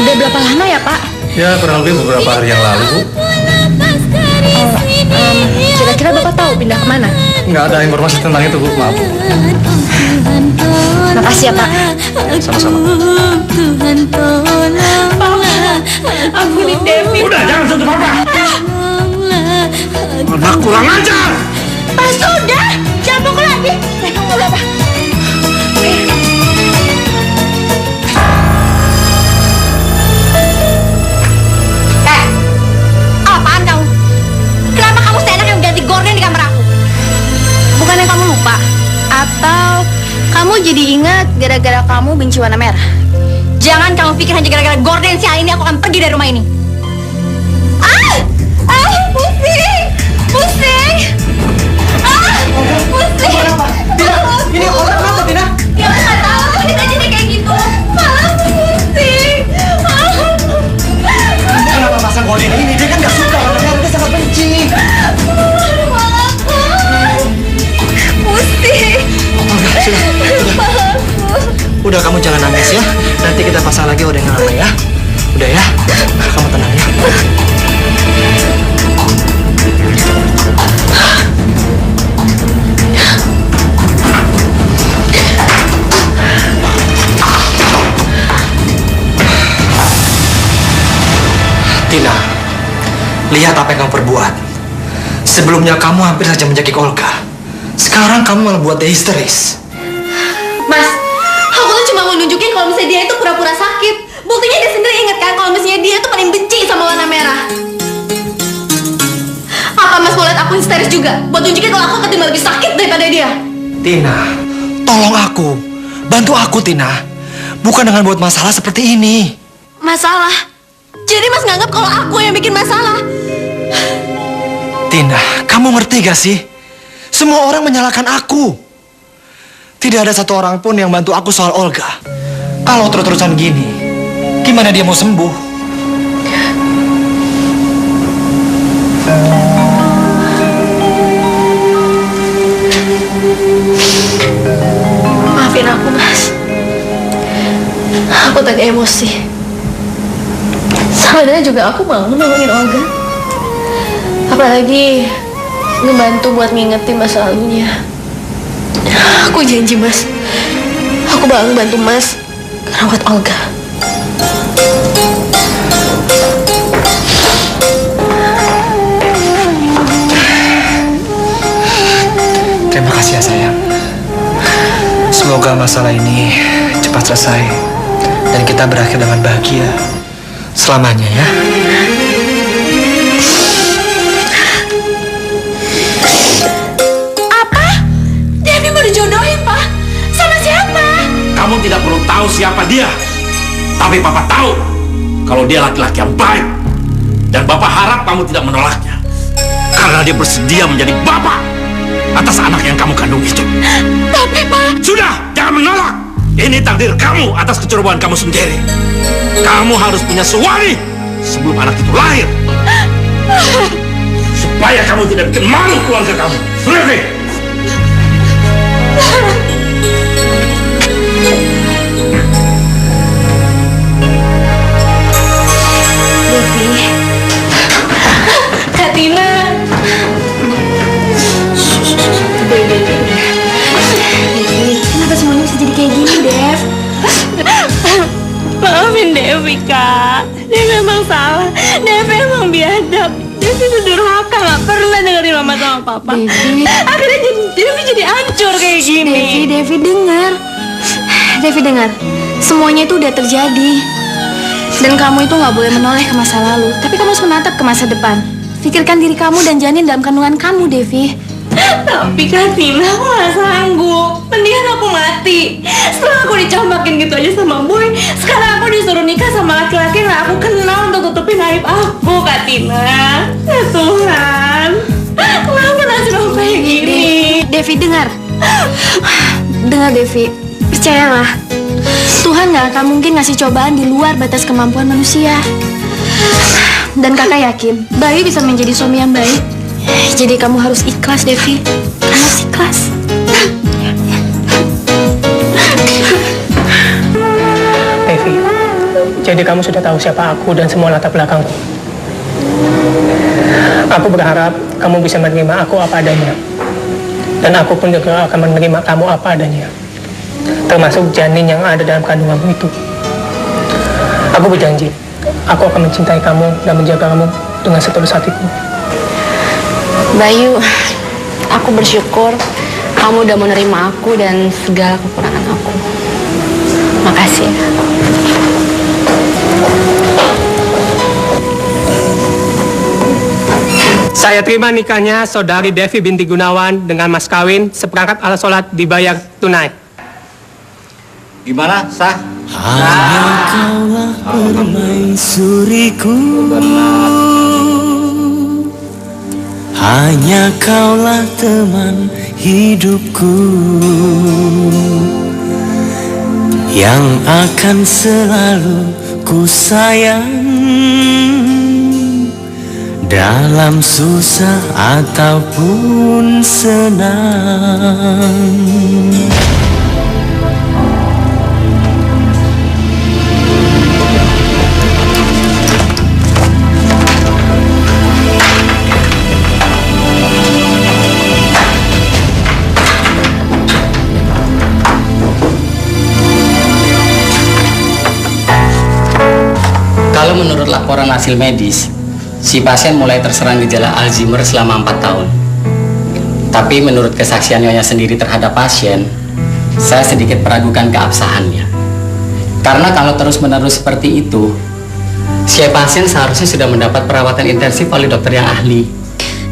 Udah berapa lama ya, Pak? Ya kurang lebih beberapa hari yang lalu, Bu. Kira-kira Bapak tahu pindah kemana? Nggak ada informasi tentang itu, Bu. Maaf, Bu. Makasih ya, Pak. Sama-sama. Ampunin Devi. Udah, jangan sentuh Papa. Anak kurang ajar. Pak, sudah. Jangan pukul lagi. Kamu berapa? Atau kamu jadi ingat gara-gara kamu benci warna merah? Jangan kamu pikir hanya gara-gara gorden sial ini aku akan pergi dari rumah ini. Pusing! Pusing! Pusing! Ini orang apa, Tina? Ya nggak tahu, kita jadi kayak gitu. Malah pusing. Kenapa pasang gorden ini? Dia kan nggak suka warna merah, dia sangat benci. Pusing. Udah, kamu jangan nangis ya. Nanti kita pasang lagi gorden yang lama ya. Udah ya, kamu tenang ya. Tina, lihat apa yang kamu perbuat. Sebelumnya kamu hampir saja menjadi Olga. Sekarang kamu malah buat dia histeris. Mas, aku tuh cuma mau nunjukin kalau misalnya dia itu pura-pura sakit. Buktinya dia sendiri ingat kan kalau misalnya dia tuh paling benci sama warna merah. Apa Mas mau lihat aku histeris juga? Buat nunjukin kalau aku ketimbang lebih sakit daripada dia. Tina, tolong aku. Bantu aku, Tina. Bukan dengan buat masalah seperti ini. Masalah? Jadi Mas nganggap kalau aku yang bikin masalah? Tina, kamu ngerti gak sih? Semua orang menyalahkan aku. Tidak ada satu orang pun yang bantu aku soal Olga. Kalau terus-terusan gini, gimana dia mau sembuh? Maafin aku, Mas. Aku tadi emosi. Sebenarnya juga aku mau nolongin Olga. Apalagi ngebantu buat ngingetin masa lalunya. Aku janji, Mas. Aku bakal ngebantu Mas ngerawat Olga. Terima kasih ya, sayang. Semoga masalah ini cepat selesai dan kita berakhir dengan bahagia selamanya ya. Apa? Devi mau dijodohin, Pak? Sama siapa? Kamu tidak perlu tahu siapa dia. Tapi Papa tahu kalau dia laki-laki yang baik. Dan Bapak harap kamu tidak menolaknya. Karena dia bersedia menjadi bapak atas anak yang kamu kandung itu. Tapi, Pak... Sudah, jangan menolak. Ini takdir kamu atas kecerobohan kamu sendiri. Kamu harus punya suami sebelum anak itu lahir. Supaya kamu tidak bikin malu keluarga kamu. Ngerti? Devi, Kak Tina. Devi, kenapa semuanya bisa jadi kayak gini, Dev? Maafin Devi, Kak. Devi memang salah. Devi emang biadab. Devi itu durhaka, gak pernah dengerin mama sama papa. Akhirnya Devi jadi hancur kayak gini. Devi dengar. Devi dengar. Semuanya itu udah terjadi. Dan kamu itu gak boleh menoleh ke masa lalu. Tapi kamu harus menatap ke masa depan. Pikirkan diri kamu dan janin dalam kandungan kamu, Devi. Tapi Kak Tina, aku gak sanggup. Mendingan aku mati. Setelah aku dicampakin gitu aja sama Boy, sekarang aku disuruh nikah sama laki-laki yang aku kenal untuk tutupin aib aku, Kak Tina. Ya Tuhan, kenapa nasib aku kayak gini? Devi, dengar. Dengar, Devi. Percayalah, Tuhan gak akan mungkin ngasih cobaan di luar batas kemampuan manusia. Dan kakak yakin, Bayu bisa menjadi suami yang baik. Jadi kamu harus ikhlas, Devi. Harus ikhlas. Devi, jadi kamu sudah tahu siapa aku dan semua latar belakangku. Aku berharap kamu bisa menerima aku apa adanya. Dan aku pun juga akan menerima kamu apa adanya. Termasuk janin yang ada dalam kandunganmu itu. Aku berjanji, aku akan mencintai kamu dan menjaga kamu dengan setulus hatiku. Bayu, aku bersyukur kamu udah menerima aku dan segala kekurangan aku. Makasih ya. Saya terima nikahnya saudari Devi binti Gunawan dengan mas kawin seperangkat alat sholat dibayar tunai. Gimana, sah? Hanya kaulah permaisuriku, hanya kaulah teman hidupku, yang akan selalu ku sayang dalam susah ataupun senang. Kalau menurut laporan hasil medis, si pasien mulai terserang gejala Alzheimer selama 4 tahun. Tapi menurut kesaksian Nyonya sendiri terhadap pasien, saya sedikit meragukan keabsahannya. Karena kalau terus-menerus seperti itu, si pasien seharusnya sudah mendapat perawatan intensif oleh dokter yang ahli.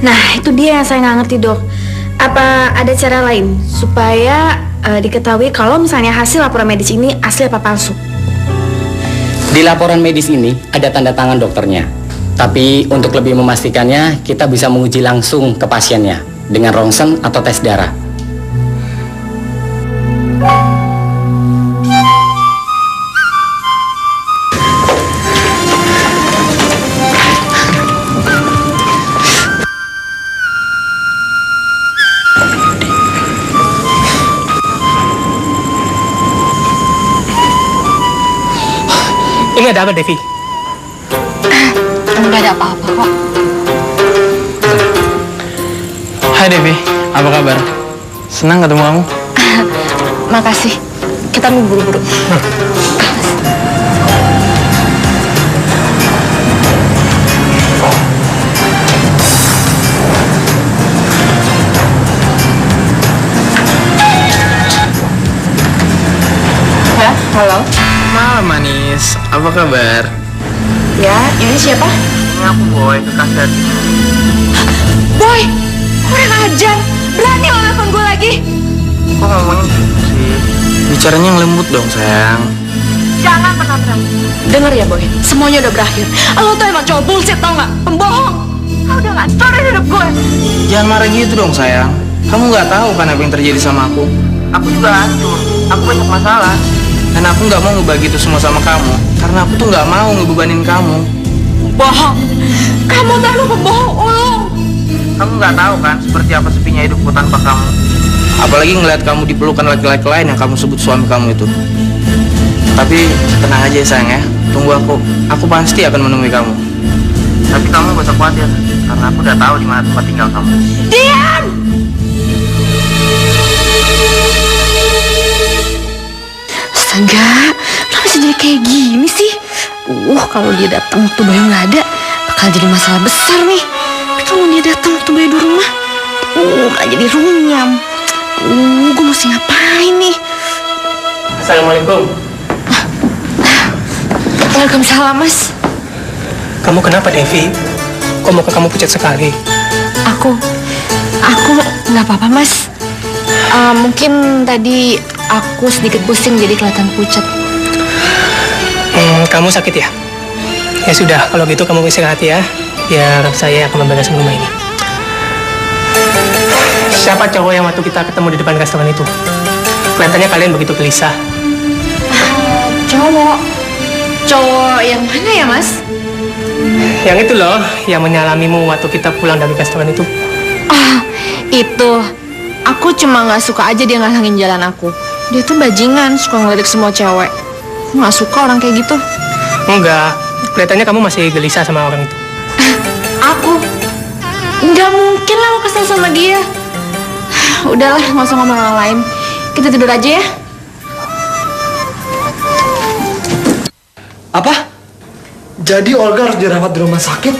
Nah, itu dia yang saya nggak ngerti, dok. Apa ada cara lain supaya diketahui kalau misalnya hasil laporan medis ini asli apa palsu? Di laporan medis ini ada tanda tangan dokternya. Tapi untuk lebih memastikannya, kita bisa menguji langsung ke pasiennya dengan rongsen atau tes darah. Ini ada apa, Devi? Enggak ada apa-apa kok. Hai Devi, apa kabar? Senang ketemu kamu. Makasih. Kita mau buru-buru. Ya, halo. Malam manis, apa kabar? Ya, ini siapa? Ini aku Boy, kekasih. Boy, kurang ajar. Berani lo nelfon gue lagi. Kok ngomongnya gitu sih? Bicaranya yang lembut dong sayang. Jangan pernah berani. Dengar ya Boy, semuanya udah berakhir. Lo tuh emang cowok bullshit, tau gak? Pembohong. Lo udah ngancurin hidup gue. Jangan marah gitu dong sayang. Kamu nggak tahu kan apa yang terjadi sama aku. Aku juga hancur. Aku banyak masalah. Dan aku nggak mau ngebagi itu semua sama kamu. Karena aku tuh nggak mau ngebebanin kamu. Bohong. Kamu terlalu pembohong. Kamu nggak tahu kan seperti apa sepinya hidupku tanpa kamu. Apalagi ngeliat kamu dipelukan laki-laki lain yang kamu sebut suami kamu itu. Tapi tenang aja sayang ya. Tunggu aku. Aku pasti akan menemui kamu. Tapi kamu gak usah khawatir. Karena aku udah tahu di mana tempat tinggal kamu. Diam! Astaga, kenapa sih jadi kayak gini sih? Kalau dia datang waktu Bayu nggak ada, bakal jadi masalah besar nih. Tapi kalau dia datang waktu Bayu di rumah, malah jadi runyam. Gue mesti ngapain nih? Assalamualaikum. Waalaikumsalam, Mas. Kamu kenapa, Devi? Kok muka kamu pucat sekali? Aku nggak apa-apa, Mas. Mungkin tadi aku sedikit pusing jadi kelihatan pucat. Kamu sakit ya? Ya sudah, kalau gitu kamu istirahat ya. Biar saya akan membereskan rumah ini. Siapa cowok yang waktu kita ketemu di depan restoran itu? Kelihatannya kalian begitu gelisah. Cowok yang mana ya, Mas? Yang itu loh, yang menyalamimu waktu kita pulang dari restoran itu. Itu. Aku cuma nggak suka aja dia ngalangin jalan aku. Dia tuh bajingan, suka ngelirik semua cewek. Aku nggak suka orang kayak gitu. Enggak, kelihatannya kamu masih gelisah sama orang itu. Aku? Nggak mungkin lah aku kesel sama dia. Udahlah, nggak usah ngomong orang lain. Kita tidur aja ya. Apa? Jadi Olga harus dirawat di rumah sakit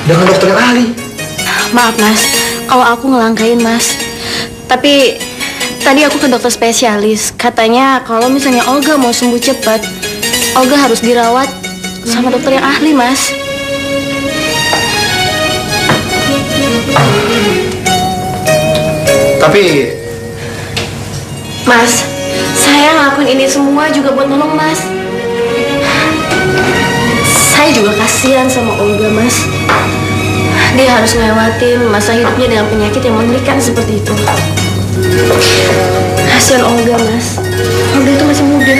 dengan dokter yang ahli? Maaf Mas, kalau aku ngelangkain Mas. Tapi tadi aku ke dokter spesialis. Katanya kalau misalnya Olga mau sembuh cepat, Olga harus dirawat sama dokter yang ahli, Mas. Tapi Mas, saya ngelakuin ini semua juga buat nolong Mas. Saya juga kasihan sama Olga, Mas. Dia harus ngelewatin masa hidupnya dengan penyakit yang mengerikan seperti itu. Kasihan Olga, Mas. Olga itu masih muda.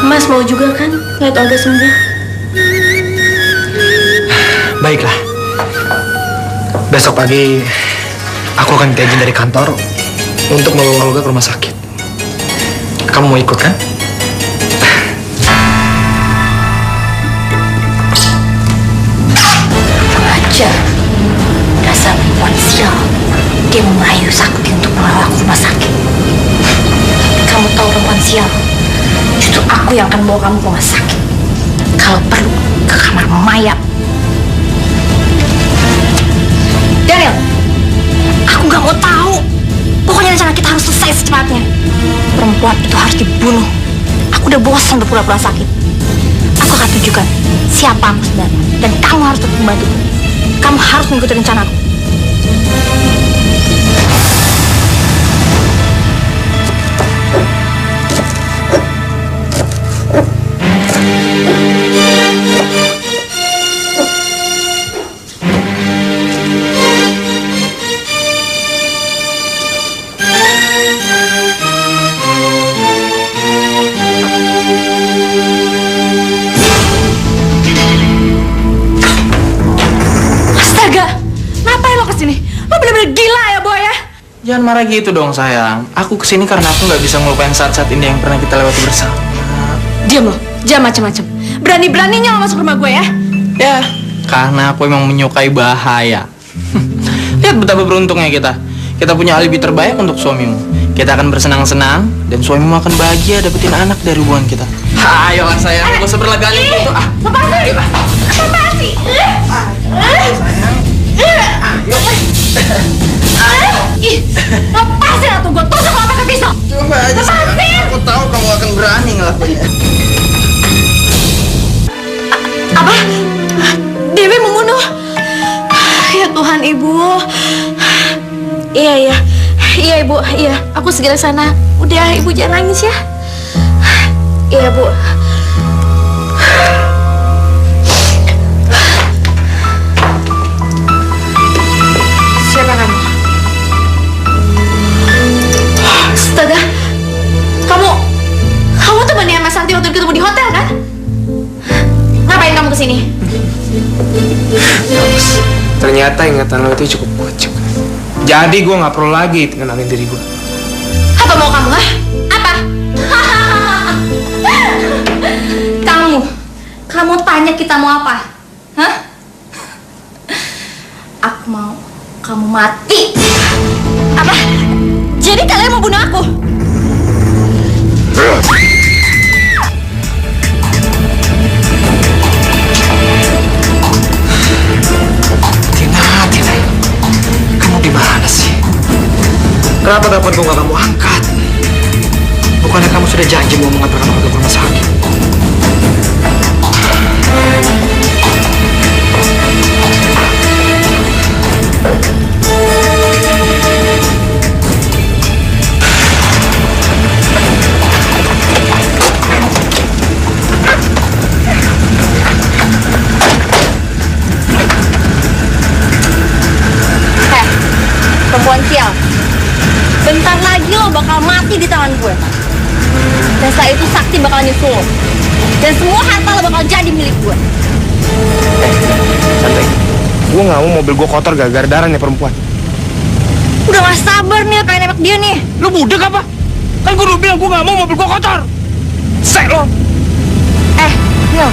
Mas mau juga kan lihat Olga sembuh? baiklah. Besok pagi aku akan minta izin dari kantor untuk membawa Olga ke rumah sakit. Kamu mau ikut kan? Aja, dasar perempuan sial. Dia merayu Sakti untuk membawa aku ke rumah sakit. Kamu tahu perempuan sial, justru aku yang akan bawa kamu ke rumah sakit. Kalau perlu, ke kamar mayat. Daniel, aku nggak mau tahu. Pokoknya rencana kita harus selesai secepatnya. Perempuan itu harus dibunuh. Aku udah bosan berpura-pura sakit. Aku akan tunjukkan siapa aku sebenarnya. Dan kamu harus tetap membantu. Kamu harus mengikuti rencanaku. Jangan marah gitu dong sayang. Aku kesini karena aku nggak bisa ngelupain saat-saat indah yang pernah kita lewati bersama. Diam loh, jangan macam-macam. Berani-beraninya lo masuk rumah gue ya? Ya, karena aku emang menyukai bahaya. Lihat betapa beruntungnya kita. Kita punya alibi terbaik untuk suamimu. Kita akan bersenang-senang dan suamimu akan bahagia dapetin anak dari hubungan kita. Ayolah sayang, gak usah berlagak gitu. Lepasin! Lepasin! Sayang. Ayo. Lepasin atau gue tusuk lo pakai pisau. Coba aja. Lepasin! Aku tahu kamu akan berani ngelakuinnya. Apa? Dewi membunuh? Ya Tuhan, Ibu. Iya Ibu, iya. Aku segera sana. Udah, Ibu jangan nangis ya. Iya Bu. Siapa kamu? Astaga, kamu temannya Mas Santi waktu ketemu di hotel kan? Ngapain kamu kesini? Bagus. Ternyata ingatan lo itu cukup kuat juga. Jadi gue nggak perlu lagi kenalin diri gue. Apa mau kamu, ha? Apa? Kamu tanya kita mau apa? Hah? Aku mau kamu mati. Apa? Jadi kalian mau bunuh aku? Tina, kamu di mana sih? Kenapa teleponku nggak kamu angkat? Bukannya kamu sudah janji mau mengantarkan aku ke rumah sakit? Perempuan sial, bentar lagi lo bakal mati di tangan gue. Dan setelah itu Sakti bakal nyusul lo. Dan semua harta lo bakal jadi milik gue. Santai. Gue nggak mau mobil gue kotor gara-gara darahnya perempuan. Udah gak sabar nih pengen nembak dia nih. Lo budek apa? Kan gue udah bilang gue nggak mau mobil gue kotor. Sek lo. Nil,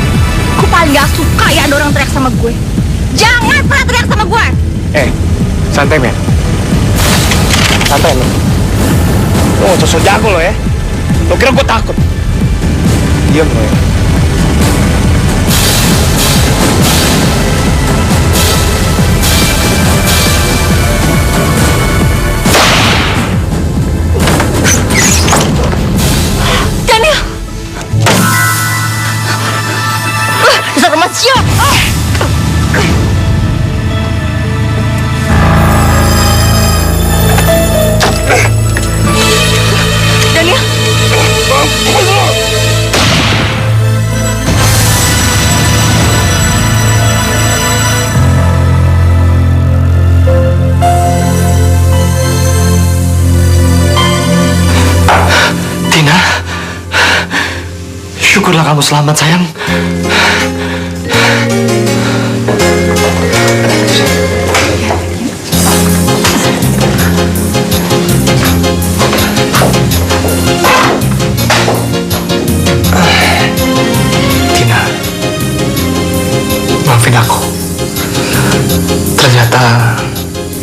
gue paling gak suka ya ada orang teriak sama gue. Jangan pernah teriak sama gue. Santai men. Santai lo. Lo nggak sosok jago lo ya. Lo kira gue takut? Diam lo ya. Daniel! Dasar rumah siap! syukurlah kamu selamat, sayang. Tina, maafin aku. Ternyata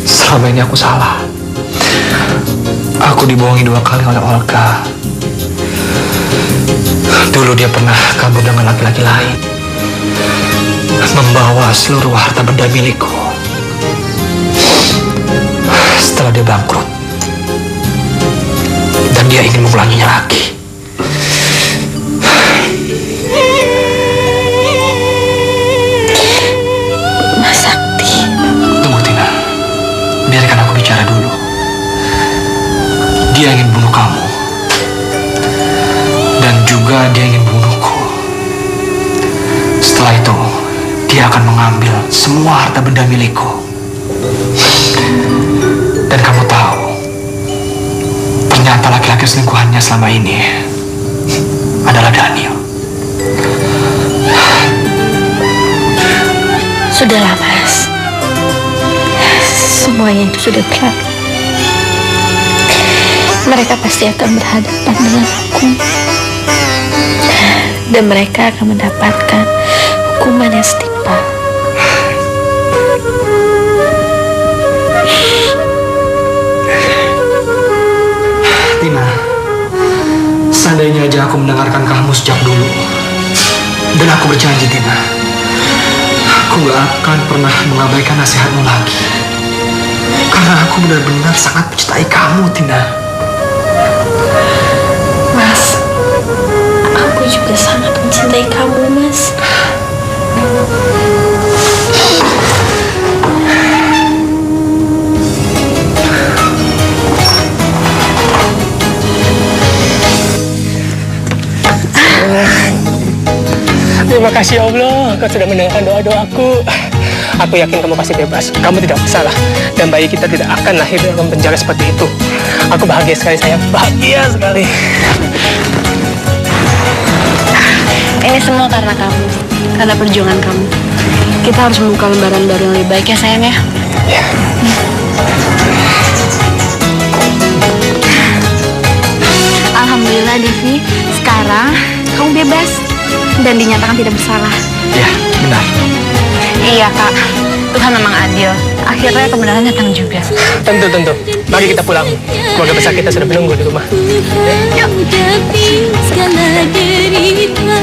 selama ini aku salah. Aku dibohongi 2 kali oleh Olga. Dulu dia pernah kabur dengan laki-laki lain, membawa seluruh harta benda milikku. Setelah dia bangkrut, dan dia ingin mengulanginya lagi. Mas Sakti. Tunggu, Tina. Biarkan aku bicara dulu. Dia ingin bunuh kamu. Dan juga dia ingin bunuhku. Setelah itu, dia akan mengambil semua harta benda milikku. Dan kamu tahu, ternyata laki-laki selingkuhannya selama ini adalah Daniel. Sudahlah, Mas. Semuanya itu sudah berlalu. Mereka pasti akan berhadapan dengan hukum. Dan mereka akan mendapatkan hukuman yang setimpal. Tina, seandainya aja aku mendengarkan kamu sejak dulu. Dan aku berjanji, Tina, aku gak akan pernah mengabaikan nasihatmu lagi. Karena aku benar-benar sangat mencintai kamu, Tina. Mas, aku juga sangat mencintai kamu, Mas. Terima kasih ya Allah, Kau sudah mendengarkan doa-doaku. Aku yakin kamu pasti bebas. Kamu tidak bersalah. Dan bayi kita tidak akan lahir dalam penjara seperti itu. Aku bahagia sekali, sayang. Bahagia sekali. Ini semua karena kamu, karena perjuangan kamu. Kita harus membuka lembaran baru yang lebih baik ya, sayang ya. Ya. Alhamdulillah, Devi. Sekarang kamu bebas dan dinyatakan tidak bersalah. Ya, benar. Iya, Kak. Tuhan memang adil. Akhirnya kebenaran datang juga. Tentu. Mari kita pulang. Keluarga besar kita sudah menunggu di rumah. Yuk. Segala derita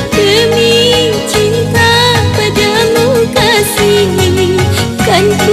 demi cinta padamu kasih, kan ku